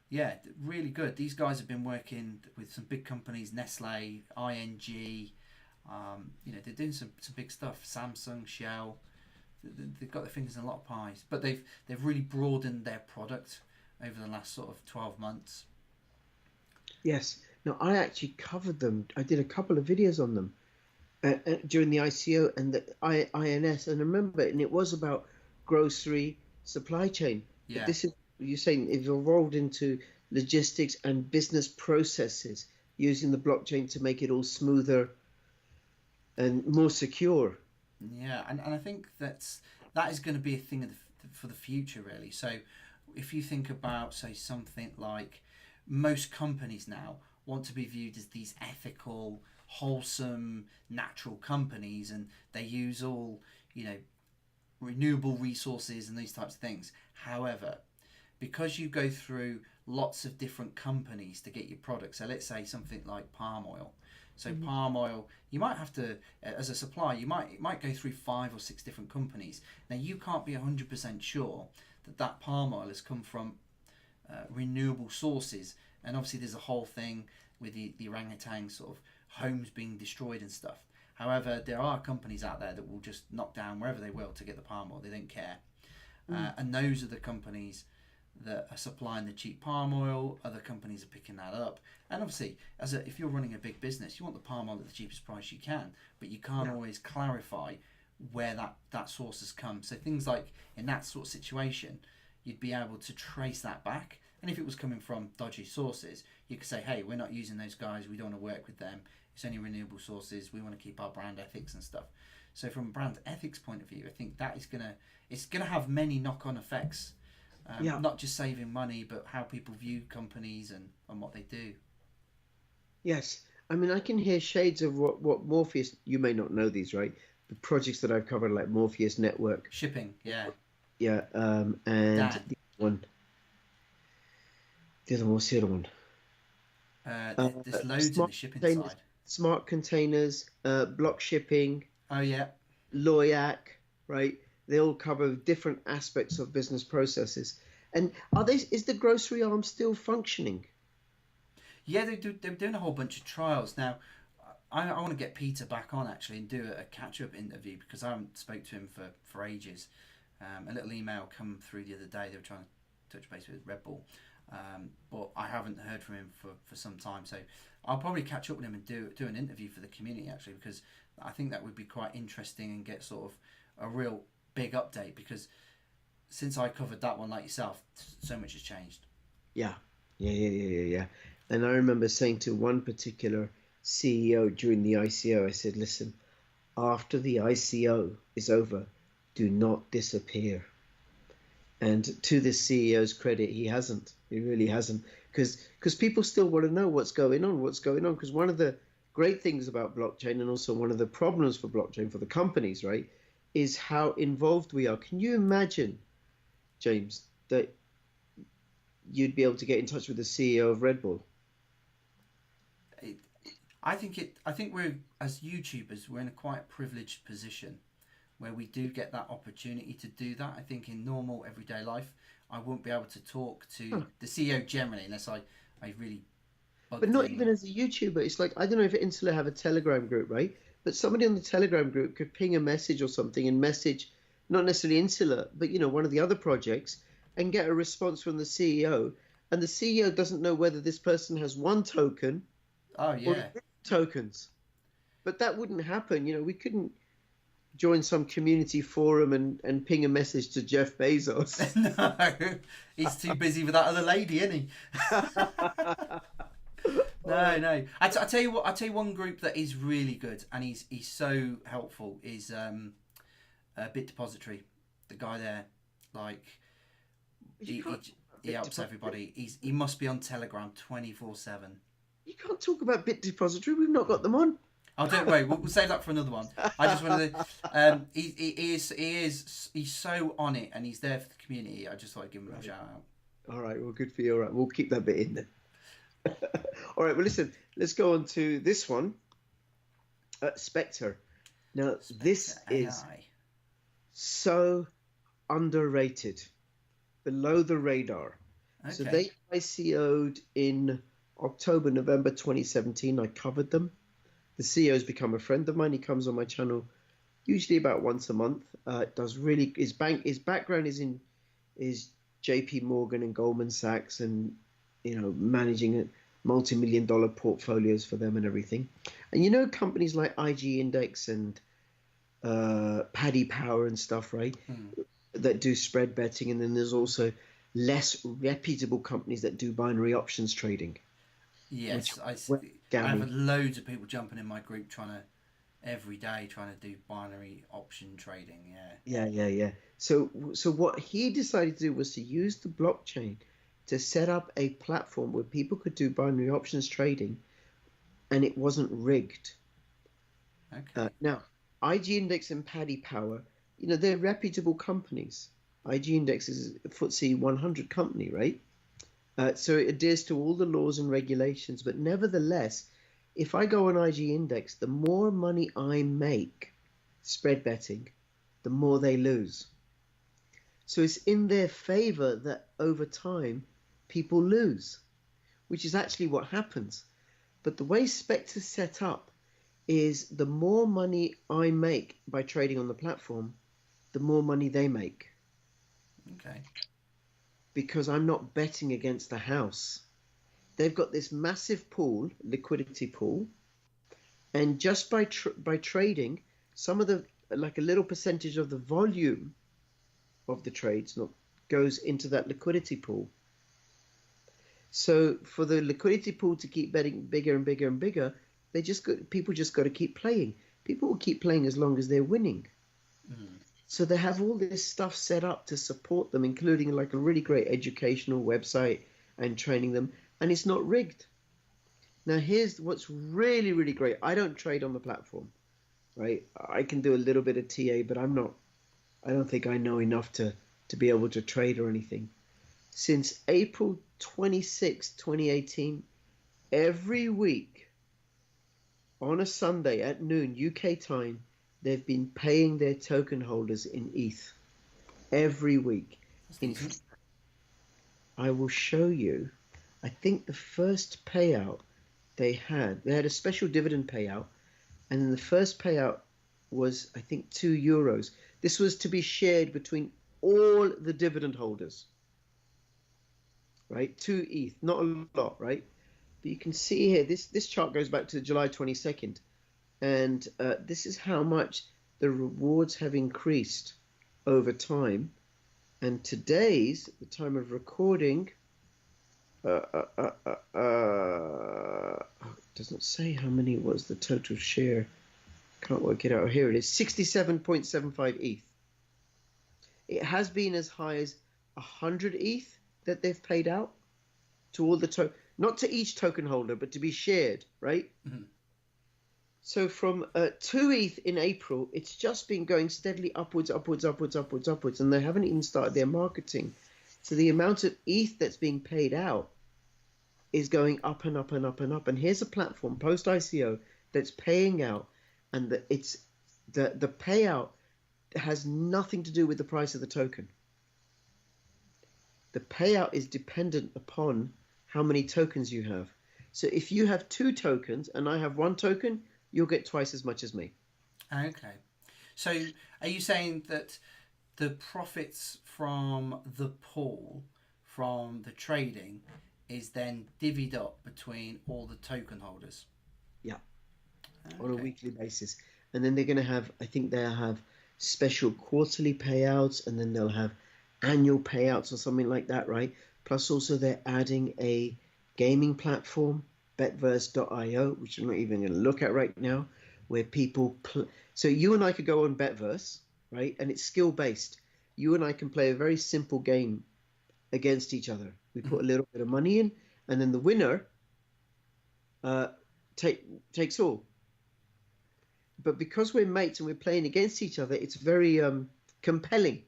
yeah, really good. These guys have been working with some big companies, Nestle, ING. You know, they're doing some big stuff. Samsung, Shell. They've got their fingers in a lot of pies, but they've really broadened their product over the last sort of 12 months. Yes. No, I actually covered them. I did a couple of videos on them during the ICO and the INS, and I remember, and it was about grocery supply chain. But Yeah, this is, you're saying, it's evolved into logistics and business processes using the blockchain to make it all smoother and more secure. yeah, and I think that is going to be a thing for the future, really. So if you think about, say, something like, most companies now want to be viewed as these ethical, wholesome, natural companies, and they use all, you know, renewable resources and these types of things. However, because you go through lots of different companies to get your products, so let's say something like palm oil. So Mhm. palm oil, you might have to, as a supplier, it might go through 5 or 6 different companies. Now, you can't be 100% sure that that palm oil has come from renewable sources. And obviously, there's a whole thing with the orangutan sort of homes being destroyed and stuff. However, there are companies out there that will just knock down wherever they will to get the palm oil. They don't care. Mm. And those are the companies that are supplying the cheap palm oil. Other companies are picking that up. And obviously, if you're running a big business, you want the palm oil at the cheapest price you can, but you can't Yeah. always clarify where that source has come. So things like, in that sort of situation, you'd be able to trace that back. And if it was coming from dodgy sources, you could say, hey, we're not using those guys. We don't want to work with them. It's only renewable sources. We want to keep our brand ethics and stuff. So from a brand ethics point of view, I think that is it's gonna have many knock-on effects. Yeah. Not just saving money, but how people view companies and what they do. Yes. I mean, I can hear shades of what Morpheus, you may not know these, right? The projects that I've covered, like Morpheus Network. Shipping, yeah. Yeah. And Dan, the other one, what's the other one? there's loads in Smart the shipping containers, side. smart containers, block shipping, Oh yeah, Loyac, right? They all cover different aspects of business processes. And is the grocery arm still functioning? yeah. They're doing a whole bunch of trials now. I want to get Peter back on, actually, and do a catch-up interview, because I haven't spoke to him for ages. A little email come through the other day. They were trying to touch base with Red Bull, but I haven't heard from him for some time. So I'll probably catch up with him and do an interview for the community, actually, because I think that would be quite interesting, and get sort of a real big update, because since I covered that one, like yourself, so much has changed. Yeah. Yeah. And I remember saying to one particular CEO during the ICO, I said, listen, after the ICO is over, do not disappear. And to this CEO's credit, he hasn't. He really hasn't. Because people still want to know what's going on, what's going on. Because one of the great things about blockchain, and also one of the problems for blockchain for the companies, right, is how involved we are. Can you imagine, James, that you'd be able to get in touch with the CEO of Red Bull? It, I think we're, as YouTubers, we're in a quite privileged position where we do get that opportunity to do that. I think in normal everyday life, I wouldn't be able to talk to Huh. the CEO generally, unless I really But not in. even as a YouTuber. It's like, I don't know if Insular have a Telegram group, right? But somebody on the Telegram group could ping a message or something and message, not necessarily Insular, but one of the other projects, and get a response from the CEO. And the CEO doesn't know whether this person has one token Oh or yeah. tokens. But that wouldn't happen. We couldn't join some community forum and ping a message to Jeff Bezos. No, he's too busy with that other lady, isn't he? No, no. I tell you what. I tell you one group that is really good, and he's so helpful. Is Bit Depository. The guy there, like he helps everybody. He must be on Telegram 24/7. You can't talk about Bit Depository. We've not got them on. Oh, don't worry. We'll save that for another one. I just wanted to. He's so on it, and he's there for the community. I just thought I'd give him a shout out. All right. Well, good for you. All right. We'll keep that bit in then. All right. Well, listen. Let's go on to this one. Spectre. Now, this is so underrated, below the radar. Okay. So they ICO'd in October, November 2017. I covered them. The CEO has become a friend of mine. He comes on my channel usually about once a month. Does really his background is JP Morgan and Goldman Sachs, and managing multi-million-dollar portfolios for them and everything. And companies like IG Index and Paddy Power and stuff, right? That do spread betting, and then there's also less reputable companies that do binary options trading. Yes, I've had loads of people jumping in my group every day trying to do binary option trading. Yeah. So what he decided to do was to use the blockchain to set up a platform where people could do binary options trading, and it wasn't rigged. Okay. Now, IG Index and Paddy Power, they're reputable companies. IG Index is a FTSE 100 company, right? So it adheres to all the laws and regulations. But nevertheless, if I go on IG Index, the more money I make spread betting, the more they lose. So it's in their favor that over time people lose, which is actually what happens. But the way Spectre's set up is the more money I make by trading on the platform, the more money they make. Okay. Because I'm not betting against the house. They've got this massive pool, liquidity pool, and just by trading, some of a little percentage of the volume of the trades goes into that liquidity pool. So for the liquidity pool to keep betting bigger and bigger and bigger, people just got to keep playing. People will keep playing as long as they're winning. So they have all this stuff set up to support them, including like a really great educational website and training them, and it's not rigged. Now here's what's really, really great. I don't trade on the platform, right? I can do a little bit of TA, but I don't think I know enough to be able to trade or anything. Since April 26, 2018, every week on a Sunday at noon UK time, they've been paying their token holders in ETH every week. I will show you. I think the first payout they had a special dividend payout, and then the first payout was, I think, €2. This was to be shared between all the dividend holders, right? 2 ETH, not a lot, right? But you can see here, this chart goes back to July 22nd. And this is how much the rewards have increased over time. And today's, the time of recording, it doesn't say how many was the total share. Can't work it out. Here it is, 67.75 ETH. It has been as high as 100 ETH that they've paid out to all the not to each token holder, but to be shared, right? Mm-hmm. So from 2 ETH in April, it's just been going steadily upwards, and they haven't even started their marketing. So the amount of ETH that's being paid out is going up and up and up and up. And here's a platform post ICO that's paying out, and the payout has nothing to do with the price of the token. The payout is dependent upon how many tokens you have. So if you have two tokens and I have one token, you'll get twice as much as me. Okay. So are you saying that the profits from the pool, from the trading, is then divvied up between all the token holders? Yeah, on a Okay. weekly basis. And then they're going to have, I think they'll have special quarterly payouts, and then they'll have annual payouts or something like that, right? Plus, also, they're adding a gaming platform, betverse.io, which I'm not even going to look at right now, where so you and I could go on Betverse, right? And it's skill based. You and I can play a very simple game against each other. We put a little bit of money in, and then the winner uh, takes all. But because we're mates and we're playing against each other, it's very compelling.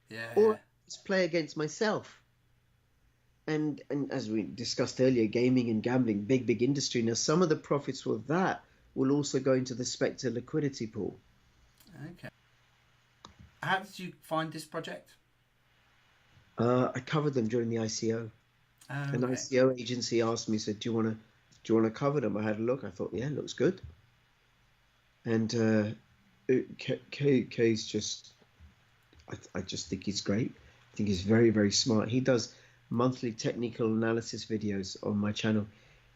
Yeah, Or yeah. I just play against myself. And as we discussed earlier, gaming and gambling, big industry. Now, some of the profits of that will also go into the Spectre liquidity pool. Okay. How did you find this project? I covered them during the ICO. An Okay. ICO agency asked me, said, "Do you want to cover them?" I had a look. I thought, yeah, looks good. And K's just I just think he's great. I think he's very smart. He does monthly technical analysis videos on my channel.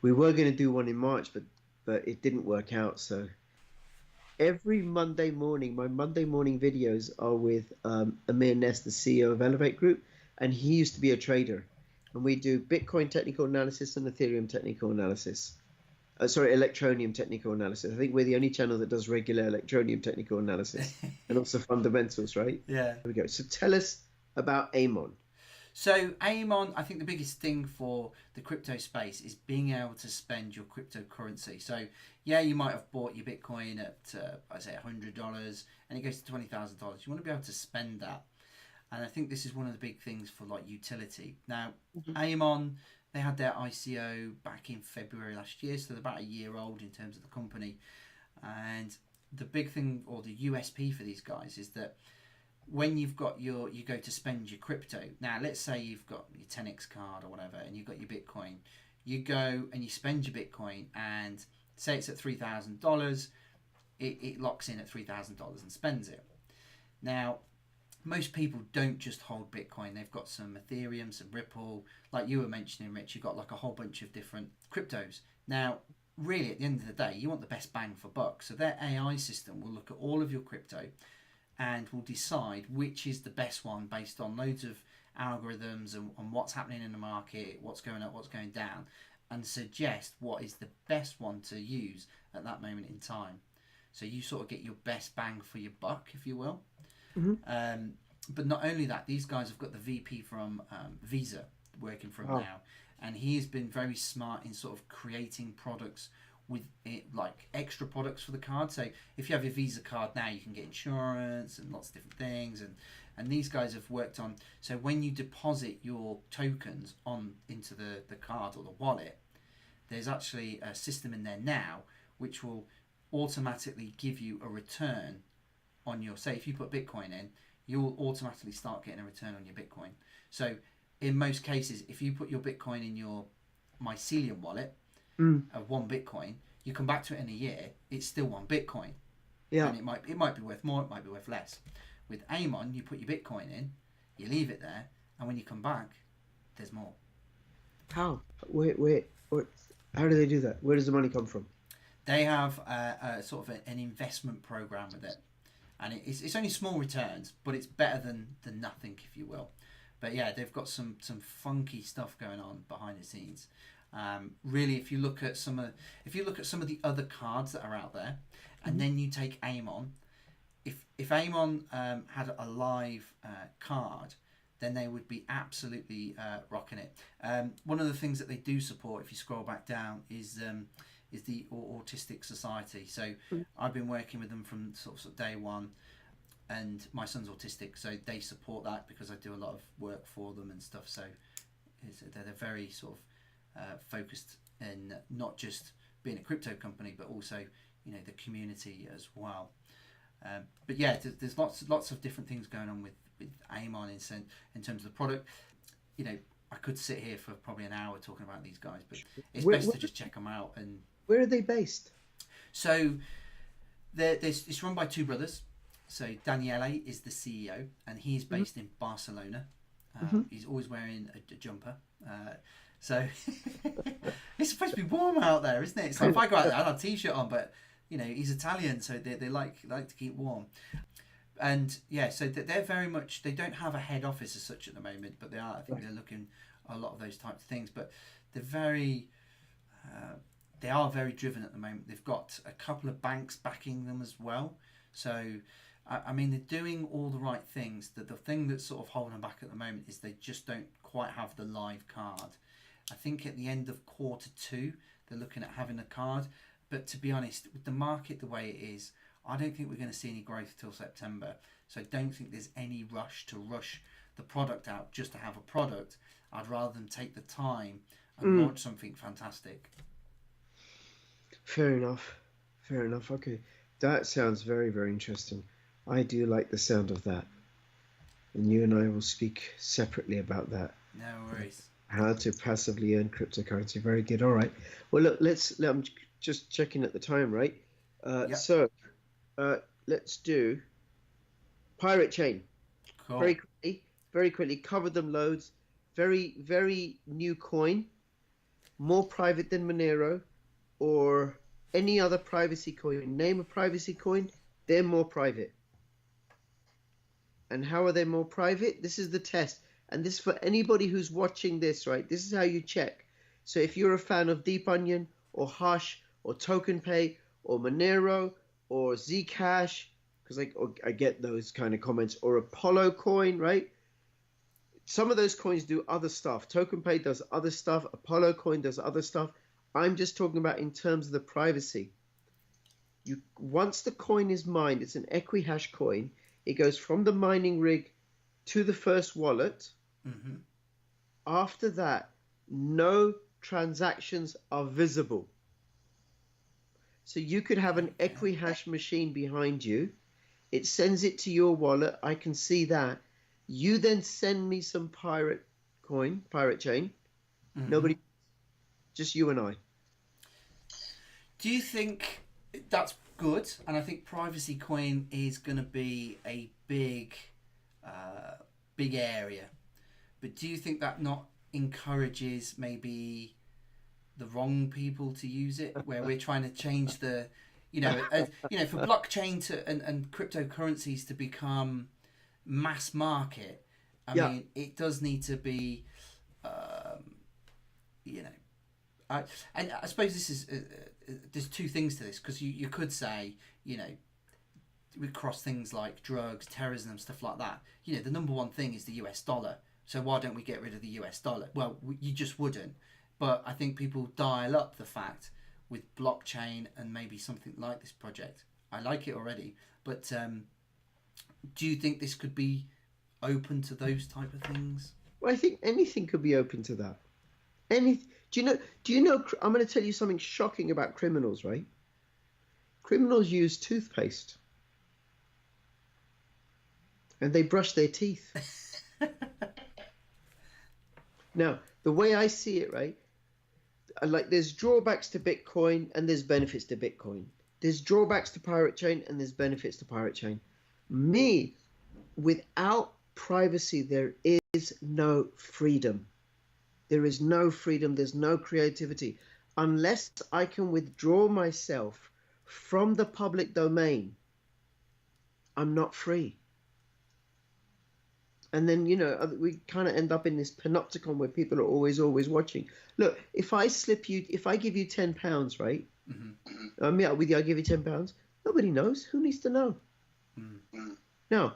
We were going to do one in March, but it didn't work out. So every Monday morning, my Monday morning videos are with Amir Ness, the CEO of Elevate Group, and he used to be a trader. And we do Bitcoin technical analysis and Ethereum technical analysis. Sorry, electronium technical analysis. I think we're the only channel that does regular electronium technical analysis and also fundamentals, right? Yeah. There we go. So tell us about Amon. So Amon, I think the biggest thing for the crypto space is being able to spend your cryptocurrency. So yeah, you might have bought your Bitcoin at I say $100, and it goes to $20,000. You want to be able to spend that, and I think this is one of the big things for like utility. Now, Mhm. Amon, they had their ICO back in February last year, so they're about a year old in terms of the company. And the big thing or the USP for these guys is that when you've got you go to spend your crypto. Now let's say you've got your 10x card or whatever and you've got your Bitcoin, you go and you spend your Bitcoin, and say it's at $3,000, it locks in at $3,000 and spends it. Now most people don't just hold Bitcoin. They've got some Ethereum, some Ripple, like you were mentioning, Rich. You've got like a whole bunch of different cryptos. Now really at the end of the day you want the best bang for buck, so their AI system will look at all of your crypto and will decide which is the best one based on loads of algorithms and what's happening in the market, what's going up, what's going down, and suggest what is the best one to use at that moment in time. So you sort of get your best bang for your buck, if you will. Mhm. But not only that, these guys have got the VP from Visa working for them Wow. now, and he has been very smart in sort of creating products with it, like extra products for the card. So if you have your Visa card now, you can get insurance and lots of different things, and these guys have worked on. So when you deposit your tokens on into the card or the wallet, there's actually a system in there now which will automatically give you a return on your, say if you put Bitcoin in, you'll automatically start getting a return on your Bitcoin. So in most cases, if you put your Bitcoin in your mycelium wallet Mm. of one Bitcoin, you come back to it in a year, it's still one Bitcoin, Yeah. and it might be worth more, it might be worth less. With Amon, you put your Bitcoin in, you leave it there, and when you come back, there's more. How? Wait. What? How do they do that? Where does the money come from? They have a sort of an investment program with it, and it's only small returns, but it's better than nothing, if you will. But yeah, they've got some funky stuff going on behind the scenes. Really, if you look at some of the other cards that are out there, and Mhm. then you take Amon, if Amon had a live card, then they would be absolutely rocking it. One of the things that they do support, if you scroll back down, is the Autistic Society. So Mm. I've been working with them from sort of day one, and my son's autistic, so they support that because I do a lot of work for them and stuff. So they're very sort of focused in not just being a crypto company, but also the community as well. But yeah, there's lots of different things going on with Amon in terms of the product. You know, I could sit here for probably an hour talking about these guys, but it's Where, best where, to just check them out. And where are they based? so it's run by two brothers. So Daniele is the CEO, and he's based in Barcelona. He's always wearing a jumper. So it's supposed to be warm out there, isn't it? So if I go out there, I have a t-shirt on, but he's Italian, so they like to keep warm. And yeah, so they're very much, they don't have a head office as such at the moment, but I think they're looking at a lot of those types of things. But they're they are very driven at the moment. They've got a couple of banks backing them as well. So I mean, they're doing all the right things. The thing that's sort of holding them back at the moment is they just don't quite have the live card. I think at the end of Q2, they're looking at having a card. But to be honest, with the market the way it is, I don't think we're going to see any growth till September. So I don't think there's any rush to rush the product out just to have a product. I'd rather them take the time and launch something fantastic. Fair enough. Fair enough. Okay. That sounds very, very interesting. I do like the sound of that. And you and I will speak separately about that. No worries. How to passively earn cryptocurrency. Very good. All right. Well, look, I'm just checking at the time, right? Yep. So let's do Pirate Chain. Cool. Very quickly. Covered them loads. Very, very new coin. More private than Monero or any other privacy coin. Name a privacy coin. They're more private. And how are they more private? This is the test. And this is for anybody who's watching this, right? This is how you check. So if you're a fan of Deep Onion or Hush or TokenPay or Monero or Zcash, because I get those kind of comments, or Apollo coin, right? Some of those coins do other stuff. TokenPay does other stuff. Apollo coin does other stuff. I'm just talking about in terms of the privacy. Once the coin is mined, it's an equihash coin. It goes from the mining rig to the first wallet. Mm-hmm. After that, no transactions are visible. So you could have an equihash machine behind you. It sends it to your wallet. I can see that. You then send me some pirate chain. Mm-hmm. Nobody, just you and I. Do you think that's good? And I think privacy coin is going to be a big area. But do you think that not encourages maybe the wrong people to use it, where we're trying to change the, for blockchain and cryptocurrencies to become mass market? I mean, it does need to be, and I suppose this is there's two things to this, because you could say, we cross things like drugs, terrorism, and stuff like that. The number one thing is the US dollar. So why don't we get rid of the US dollar? Well, you just wouldn't. But I think people dial up the fact with blockchain and maybe something like this project. I like it already. But do you think this could be open to those type of things? Well, I think anything could be open to that. Do you know, I'm going to tell you something shocking about criminals, right? Criminals use toothpaste. And they brush their teeth. Now, the way I see it, right? Like, there's drawbacks to Bitcoin and there's benefits to Bitcoin. There's drawbacks to Pirate Chain and there's benefits to Pirate Chain. Without privacy, there is no freedom. There is no freedom. There's no creativity. Unless I can withdraw myself from the public domain, I'm not free. And then, we kind of end up in this panopticon where people are always watching. Look, if I give you £10, right? Mm-hmm. I'm out with you, I give you £10. Nobody knows. Who needs to know? Mm-hmm. Now,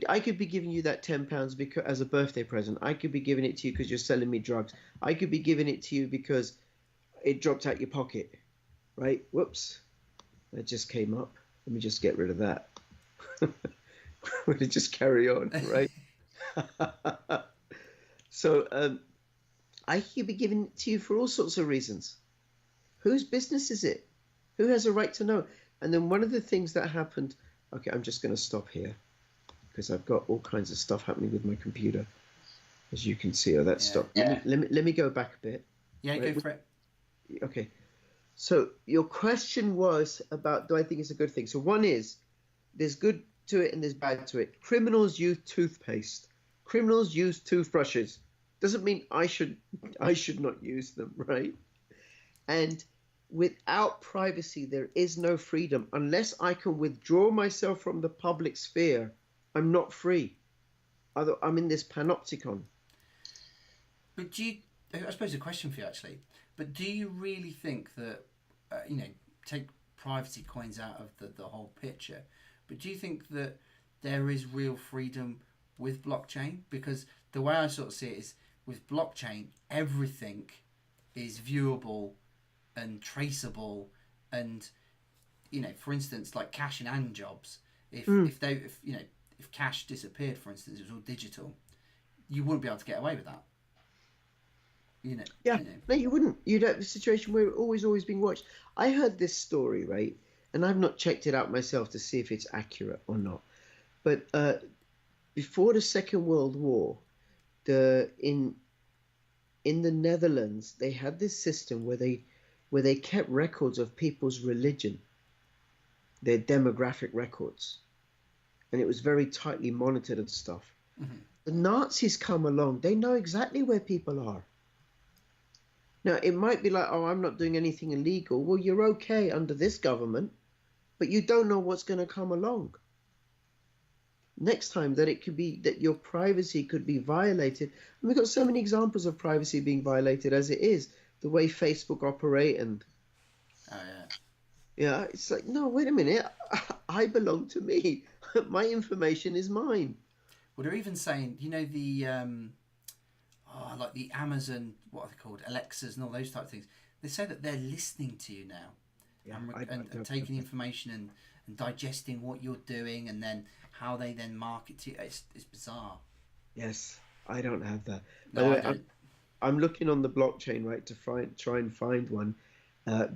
I could be giving you that £10 because as a birthday present. I could be giving it to you because you're selling me drugs. I could be giving it to you because it dropped out your pocket, right? Whoops, that just came up. Let me just get rid of that. We'll just carry on, right? So I could be giving it to you for all sorts of reasons. Whose business is it? Who has a right to know? And then one of the things that happened, okay, I'm just going to stop here because I've got all kinds of stuff happening with my computer. as you can see. Oh, that Yeah. stopped. Let me go back a bit. Yeah, Right. go for it. Okay. So your question was about, do I think it's a good thing? So one is, there's good to it and there's bad to it. Criminals use toothpaste. Criminals use toothbrushes. Doesn't mean I should not use them, right? And without privacy, there is no freedom. Unless I can withdraw myself from the public sphere, I'm not free. I'm in this panopticon. But do you? I suppose a question for you actually. But do you really think that take privacy coins out of the whole picture? But do you think that there is real freedom with blockchain? Because the way I sort of see it is with blockchain, everything is viewable and traceable, and for instance, like cash in hand jobs. If cash disappeared, for instance, it was all digital, you wouldn't be able to get away with that. You know, Yeah, you know. no, you wouldn't. You'd have a situation where always being watched. I heard this story, right? And I've not checked it out myself to see if it's accurate or not. But before the Second World War, the in the Netherlands, they had this system where they kept records of people's religion, their demographic records, and it was very tightly monitored and stuff. Mm-hmm. The Nazis come along, they know exactly where people are. Now, it might be like, oh, I'm not doing anything illegal. Well, you're okay under this government, but you don't know what's going to come along. Next time that it could be that your privacy could be violated. And we've got so many examples of privacy being violated as it is, the way Facebook operate and Oh yeah. yeah, it's like, no, wait a minute. I belong to me. My information is mine. Well, they're even saying, the like the Amazon, what are they called, Alexas and all those type of things. They say that they're listening to you now, Yeah, and taking information and digesting what you're doing, and then how they then market to you. It's bizarre. yes, I don't have that. By the No, I way, don't. I'm trying on the blockchain, right, to try and find one,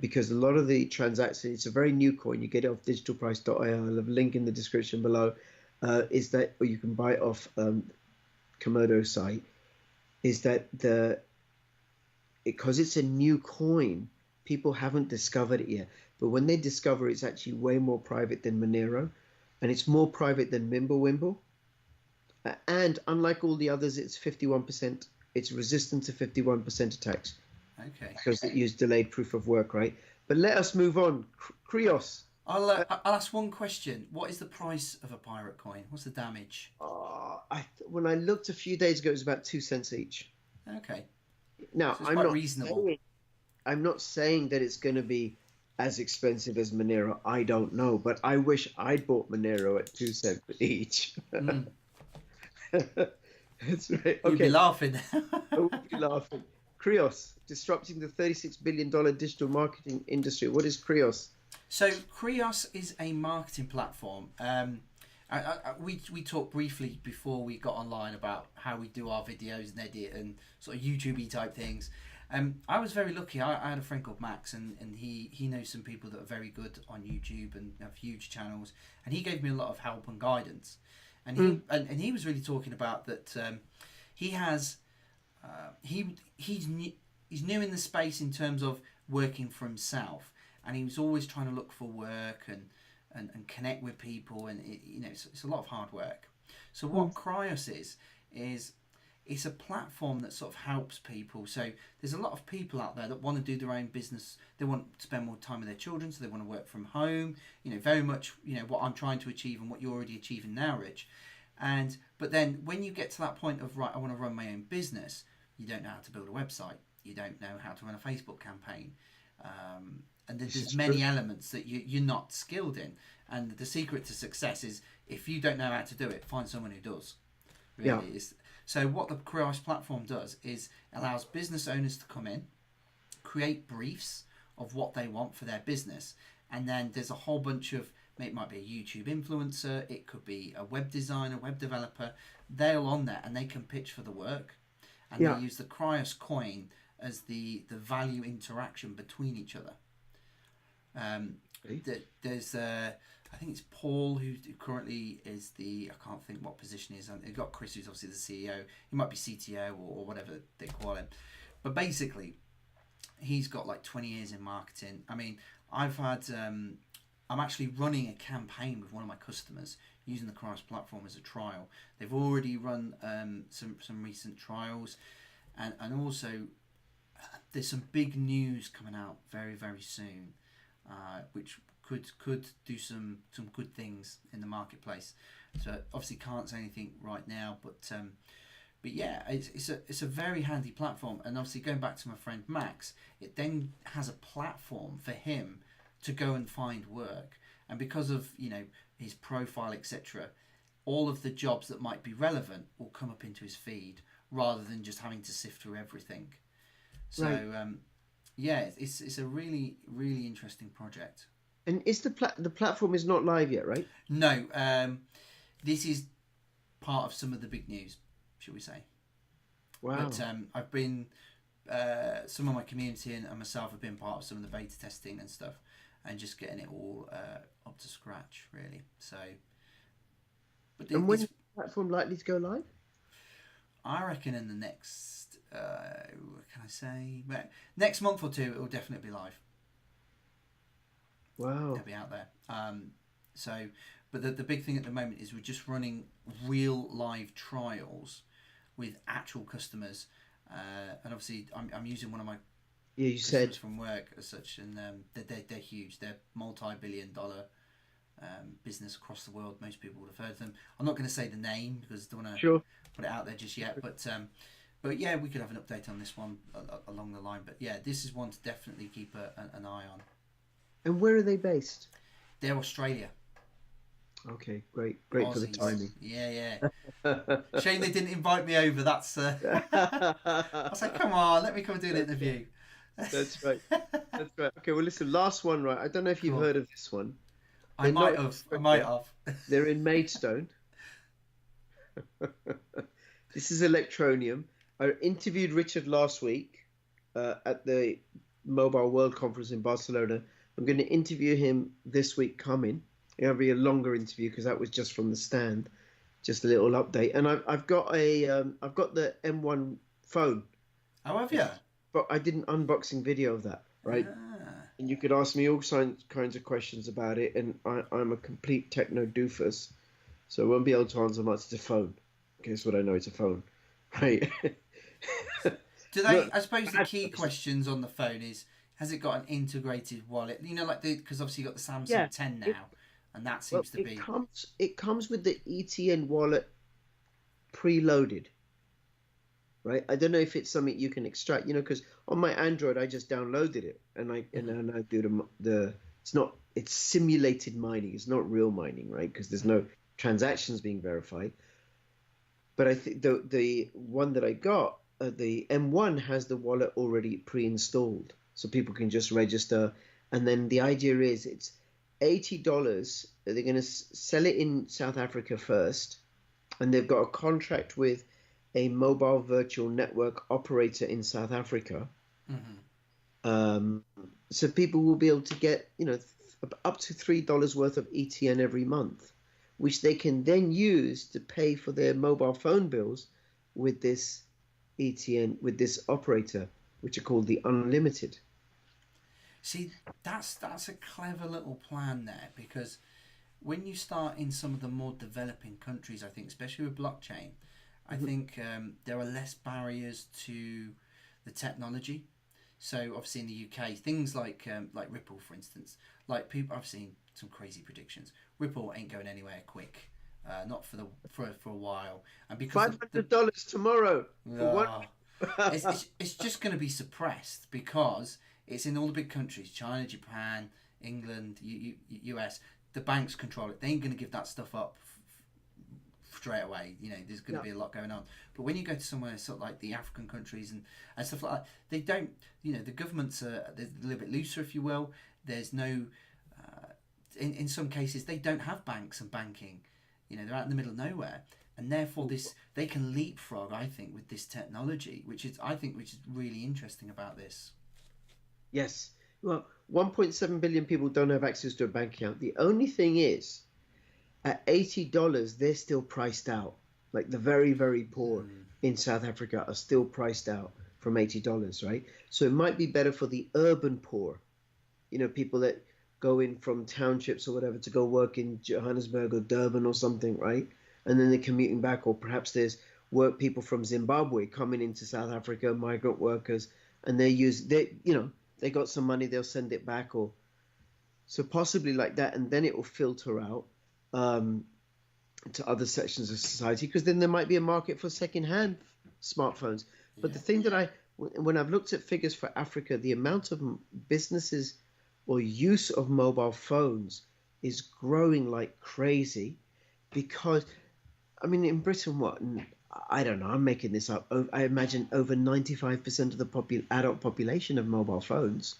because a lot of the transactions, it's a very new coin. You get it off digitalprice.io. I'll have a link in the description below. Is that, or you can buy it off Komodo site. Is that because it's a new coin, people haven't discovered it yet. But when they discover, it's actually way more private than Monero, and it's more private than Mimblewimble. And unlike all the others, it's 51%. It's resistant to 51% attacks Okay. because it used delayed proof of work, right? But let us move on. Krios. I'll ask one question. What is the price of a pirate coin? What's the damage? When I looked a few days ago, it was about 2 cents each. Okay. Now, So it's quite reasonable. I'm not saying that it's going to be as expensive as Monero. I don't know, but I wish I'd bought Monero at 2 cents each. Mm. That's right. You'd be Okay, laughing. I would be laughing. Krios, disrupting the $36 billion digital marketing industry. What is Krios? So Krios is a marketing platform. We talked briefly before we got online about how we do our videos and edit and sort of YouTube-y type things. I was very lucky. I had a friend called Max, and he knows some people that are very good on YouTube and have huge channels, and he gave me a lot of help and guidance. And he was really talking about that. He has he's new in the space in terms of working for himself, and he was always trying to look for work and connect with people, and it's a lot of hard work. So what Krios is it's a platform that sort of helps people. So there's a lot of people out there that want to do their own business. They want to spend more time with their children, so they want to work from home. Very much what I'm trying to achieve and what you're already achieving now, Rich. But then when you get to that point of, right, I want to run my own business, you don't know how to build a website. You don't know how to run a Facebook campaign. And there's many elements that you're not skilled in. And the secret to success is, if you don't know how to do it, find someone who does. Really. Yeah. So what the Krios platform does is allows business owners to come in, create briefs of what they want for their business, and then there's a whole bunch of, it might be a YouTube influencer, it could be a web designer, web developer, they're on there and they can pitch for the work, and they use the Krios coin as the value interaction between each other. There's I I think it's Paul who currently is the, I can't think what position he is. You've got Chris, who's obviously the CEO. He might be CTO or whatever they call him. But basically, he's got like 20 years in marketing. I mean, I've had, I'm actually running a campaign with one of my customers using the Cross platform as a trial. They've already run some recent trials, and also there's some big news coming out very very soon, which could do some good things in the marketplace. So obviously can't say anything right now, but yeah, it's a very handy platform. And obviously going back to my friend Max, it then has a platform for him to go and find work. And because of his profile, etc., all of the jobs that might be relevant will come up into his feed rather than just having to sift through everything. So Right. yeah, it's a really really interesting project. And is the platform is not live yet, right? No, this is part of some of the big news, shall we say? But Wow. I've been some of my community and myself have been part of some of the beta testing and stuff, and just getting it all up to scratch, really. So, but And when it's is the platform likely to go live? I reckon in the next what can I say? Next month or two, it will definitely be live. It'll Wow. be out there. So, but the big thing at the moment is we're just running real live trials with actual customers, and obviously I'm using one of my Yeah, you customers said. from work as such, and they're huge. They're multi-billion-dollar business across the world. Most people would have heard of them. I'm not going to say the name because I don't want to Sure. put it out there just yet, but yeah, we could have an update on this one along the line. But yeah, this is one to definitely keep an eye on. And where are they based? They're Australia, Okay, great. Great for the Aussies. timing. Yeah, yeah. Shame they didn't invite me over. That's. I was like, come on, let me come and do an That's right. interview. That's right. That's right. Okay, well, listen, last one, right? I don't know if you've Cool. heard of this one. I They're not might in have. I might Australia. have. They're in Maidstone. This is electronium. I interviewed Richard last week at the Mobile World Conference in Barcelona. I'm going to interview him this week coming. It'll be a longer interview because that was just from the stand, just a little update. And I've got I've got the M1 phone, How have you? but I did an unboxing video of that, right? Ah. And you could ask me all kinds of questions about it, and I'm a complete techno doofus, so I won't be able to answer much. It's a phone. Guess what? I know it's a phone, right? Do they? Look, I suppose the bad key person. questions on the phone is: has it got an integrated wallet? Like because obviously you got the Samsung Yeah. 10 It, now, and that well, seems to be. it comes with the ETN wallet preloaded, right? I don't know if it's something you can extract, because on my Android I just downloaded it and Mhm. then I do the it's simulated mining. It's not real mining, right? Because there's Mhm. no transactions being verified. But I think the one that I got, the M1 has the wallet already pre-installed, so people can just register. And then the idea is it's $80. They're going to sell it in South Africa first, and they've got a contract with a mobile virtual network operator in South Africa. Mhm. Um, so people will be able to get, up to $3 worth of ETN every month, which they can then use to pay for their mobile phone bills with this ETN, with this operator, which are called the Unlimited. See, that's a clever little plan there because when you start in some of the more developing countries, I think, especially with blockchain, I Mhm. think there are less barriers to the technology. So obviously in the UK, things like Ripple, for instance, like people I've seen some crazy predictions. Ripple ain't going anywhere quick, not for a while, and because the $500 tomorrow for one. uh, it's just going to be suppressed because it's in all the big countries: China, Japan, England, US. The banks control it. They ain't going to give that stuff up straight away. There's going to Yeah. be a lot going on. But when you go to somewhere sort of like the African countries and stuff like that, they don't. The governments are they're a little bit looser, if you will. There's no. In some cases, they don't have banks and banking. They're out in the middle of nowhere, and therefore this they can leapfrog. I think with this technology, which is really interesting about this. Yes. Well, 1.7 billion people don't have access to a bank account. The only thing is, at $80, they're still priced out. Like the very, very poor in South Africa are still priced out from $80, right? So it might be better for the urban poor, people that go in from townships or whatever to go work in Johannesburg or Durban or something, right? And then they're commuting back, or perhaps there's people from Zimbabwe coming into South Africa, migrant workers, and they got some money, they'll send it back, or so possibly like that, and then it will filter out to other sections of society, because then there might be a market for second-hand smartphones. But the thing that when I've looked at figures for Africa, the amount of businesses or use of mobile phones is growing like crazy, because, I mean, in Britain, I don't know, I'm making this up, I imagine over 95% of the adult population have mobile phones.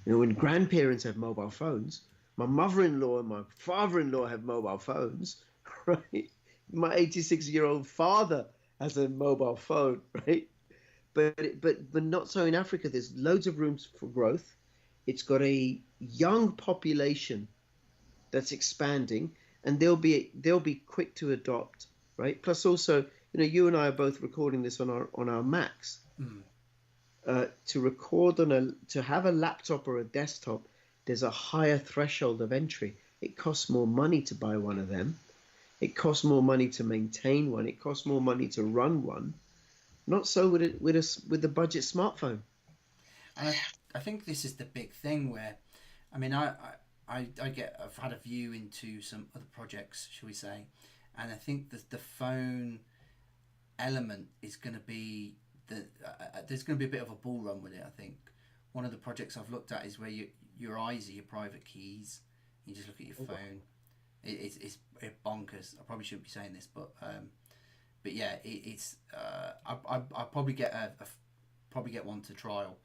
When grandparents have mobile phones, my mother-in-law and my father-in-law have mobile phones, right? My 86-year-old father has a mobile phone, right? But not so in Africa. There's loads of rooms for growth. It's got a young population that's expanding, and they'll be quick to adopt, right? Plus, also, you and I are both recording this on our Macs. To have a laptop or a desktop, there's a higher threshold of entry. It costs more money to buy one of them. It costs more money to maintain one. It costs more money to run one. Not so with the budget smartphone. And I think this is the big thing where, I mean, I've had a view into some other projects, shall we say, and I think that the phone element is going to be there's going to be a bit of a bull run with it. I think one of the projects I've looked at is where your eyes are your private keys. You just look at your phone. It's bonkers. I probably shouldn't be saying this, but yeah, it's I'll probably get probably get one to trial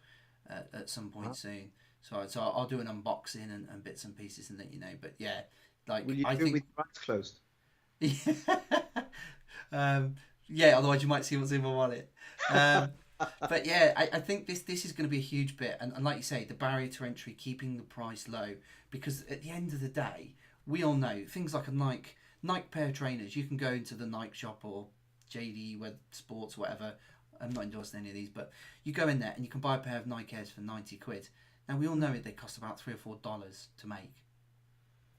at some point soon. So I'll do an unboxing and bits and pieces and let you know. But yeah, like will you I do think it with your eyes closed? Yeah, otherwise you might see what's in my wallet. But yeah, I think this is going to be a huge bit, and like you say, the barrier to entry, keeping the price low, because at the end of the day, we all know things like a Nike pair of trainers. You can go into the Nike shop or JD Web Sports, whatever. I'm not endorsing any of these, but you go in there and you can buy a pair of Nike Airs for £90. Now we all know they cost about $3 or $4 to make.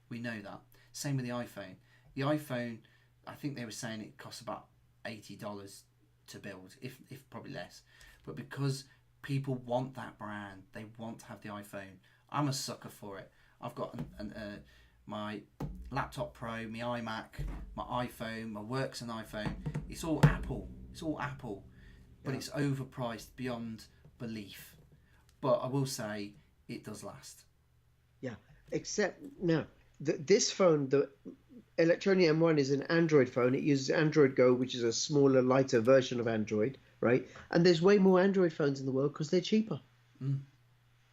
We know that. Same with the iPhone. The iPhone, I think they were saying it costs about $80 to build, if probably less. But because people want that brand, they want to have the iPhone. I'm a sucker for it. I've got my laptop Pro, my iMac, my iPhone, my work's an iPhone. It's all Apple. But it's overpriced beyond belief. But I will say it does last. Yeah, except now this phone, the Electronium M1, is an Android phone. It uses Android Go, which is a smaller, lighter version of Android, right? And there's way more Android phones in the world because they're cheaper.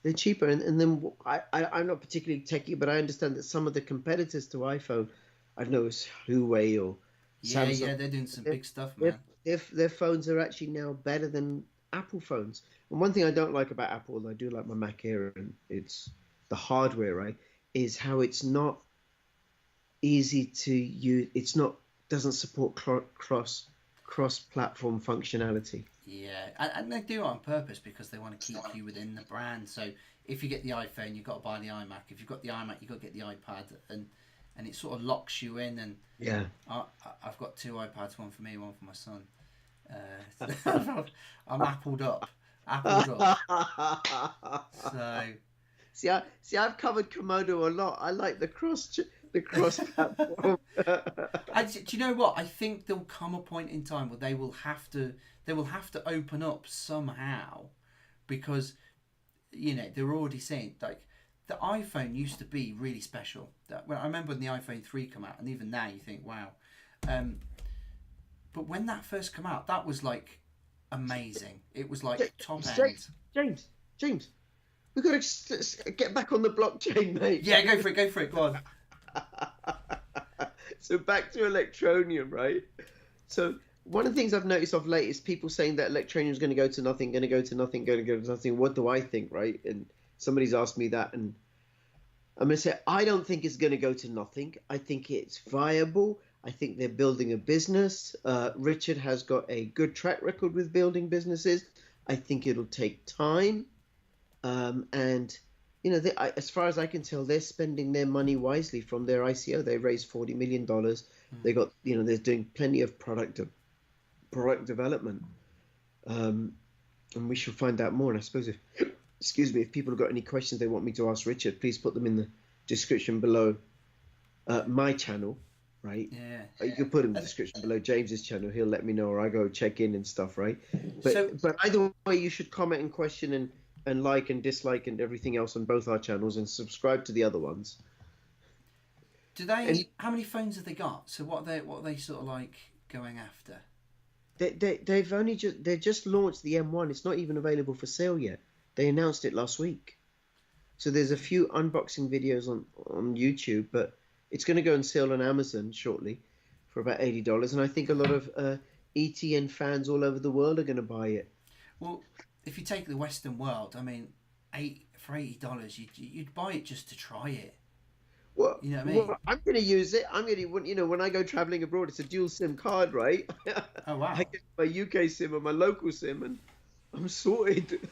They're cheaper. And then I'm not particularly techie, but I understand that some of the competitors to iPhone, I don't know, it's Huawei or Samsung. Yeah, they're doing some big stuff, man. Their phones are actually now better than Apple phones. And one thing I don't like about Apple, although I do like my Mac Air, and it's the hardware, right, is how it's not easy to use. Doesn't support cross-platform functionality. Yeah, and they do it on purpose because they want to keep you within the brand. So if you get the iPhone, you've got to buy the iMac. If you've got the iMac, you've got to get the iPad, and it sort of locks you in. And yeah, I've got two iPads, one for me, one for my son. I'm appled up. So see, I've covered Komodo a lot. I like the cross platform. Do you know what? I think there'll come a point in time where they will have to open up somehow, because they're already saying, like, the iPhone used to be really special. I remember when the iPhone 3 came out, and even now you think, wow. But when that first came out, that was like amazing. It was like top end. James, we've got to get back on the blockchain, mate. Yeah, go for it. Go on. So back to Electronium, right? So one of the things I've noticed of late is people saying that Electronium is going to go to nothing, going to go to nothing. What do I think, right? And somebody's asked me that, and I'm going to say I don't think it's going to go to nothing. I think it's viable. I think they're building a business. Richard has got a good track record with building businesses. I think it'll take time. And, you know, as far as I can tell, they're spending their money wisely from their ICO. They raised $40 million. They got, you know, they're doing plenty of product development. And we should find out more. And I suppose excuse me, if people have got any questions they want me to ask Richard, please put them in the description below my channel, right? Yeah. You can put them in the description below James's channel. He'll let me know, or I go check in and stuff, right? But either way, you should comment and question and like and dislike and everything else on both our channels, and subscribe to the other ones. Do they? How many phones have they got? So what are they sort of like going after? They've just launched the M1. It's not even available for sale yet. They announced it last week. So there's a few unboxing videos on YouTube, but it's going to go on sale on Amazon shortly for about $80. And I think a lot of ETN fans all over the world are going to buy it. Well, if you take the Western world, I mean, for $80, you'd buy it just to try it. Well, you know what I mean? Well, I'm going to use it. I'm going to, you know, when I go traveling abroad, it's a dual SIM card, right? Oh, wow. I get my UK SIM and my local SIM, and I'm sorted.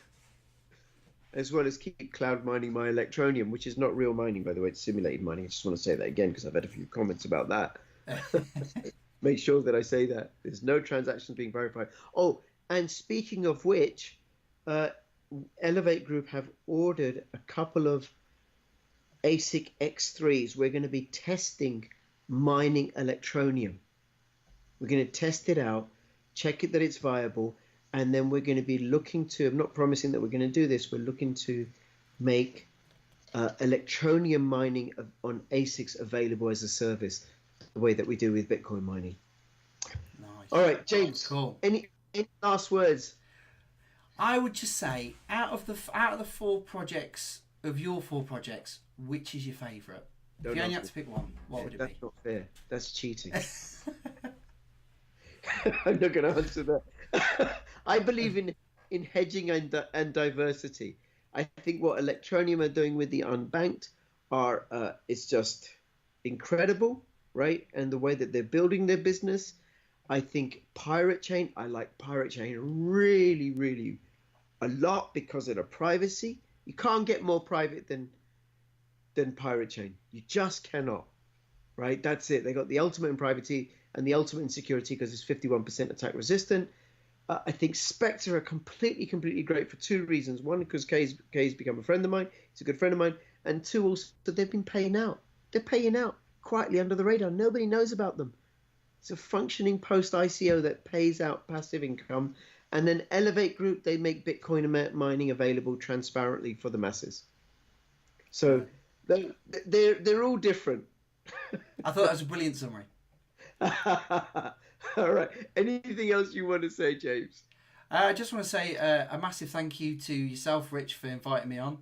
As well as keep cloud mining my electronium, which is not real mining, by the way, it's simulated mining. I just want to say that again because I've had a few comments about that. Make sure that I say that. There's no transactions being verified. Oh, and speaking of which, Elevate Group have ordered a couple of ASIC X3s. We're going to be testing mining electronium. We're going to test it out, check it that it's viable, and then we're going to be looking to, I'm not promising that we're going to do this, we're looking to make electronium mining on ASICs available as a service, the way that we do with Bitcoin mining. Nice. All right, James, cool. Any last words? I would just say, out of the your four projects, which is your favourite? If you only had to pick one, what would it be? That's not fair. That's cheating. I'm not going to answer that. I believe in hedging and diversity. I think what Electronium are doing with the unbanked it's just incredible, right? And the way that they're building their business. I think Pirate Chain, I like Pirate Chain really, really a lot because of the privacy. You can't get more private than Pirate Chain. You just cannot, right? That's it. They got the ultimate in privacy and the ultimate in security because it's 51% attack resistant. I think Spectre are completely great for two reasons. One, because Kay's become a friend of mine. He's a good friend of mine. And two, also, they've been paying out. They're paying out quietly under the radar. Nobody knows about them. It's a functioning post-ICO that pays out passive income. And then Elevate Group, they make Bitcoin mining available transparently for the masses. So they're all different. I thought that was a brilliant summary. All right. Anything else you want to say, James? I just want to say a massive thank you to yourself, Rich, for inviting me on.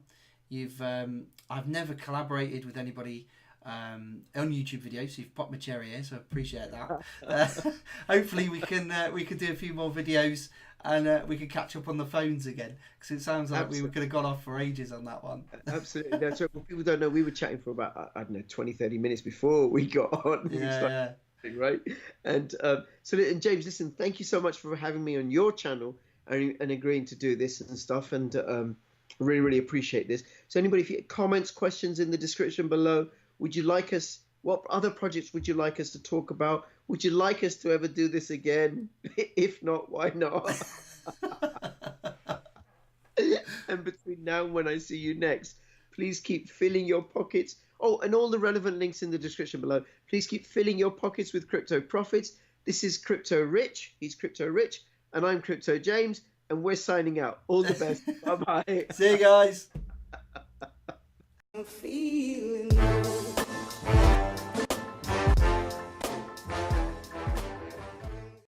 I've never collaborated with anybody on YouTube videos, so you've popped my cherry here, so I appreciate that. Hopefully we can do a few more videos and we can catch up on the phones again, because it sounds like we could have gone off for ages on that one. Absolutely. No, so people don't know, we were chatting for about, I don't know, 20-30 minutes before we got on. Yeah. Right. And and James, listen, thank you so much for having me on your channel and agreeing to do this and stuff, and really appreciate this. So anybody, if you have comments, questions in the description below, what other projects would you like us to talk about? Would you like us to ever do this again? If not, why not? And between now and when I see you next, please keep filling your pockets. Oh, and all the relevant links in the description below. Please keep filling your pockets with crypto profits. This is Crypto Rich. He's Crypto Rich. And I'm Crypto James. And we're signing out. All the best. Bye-bye. See you guys. I'm feeling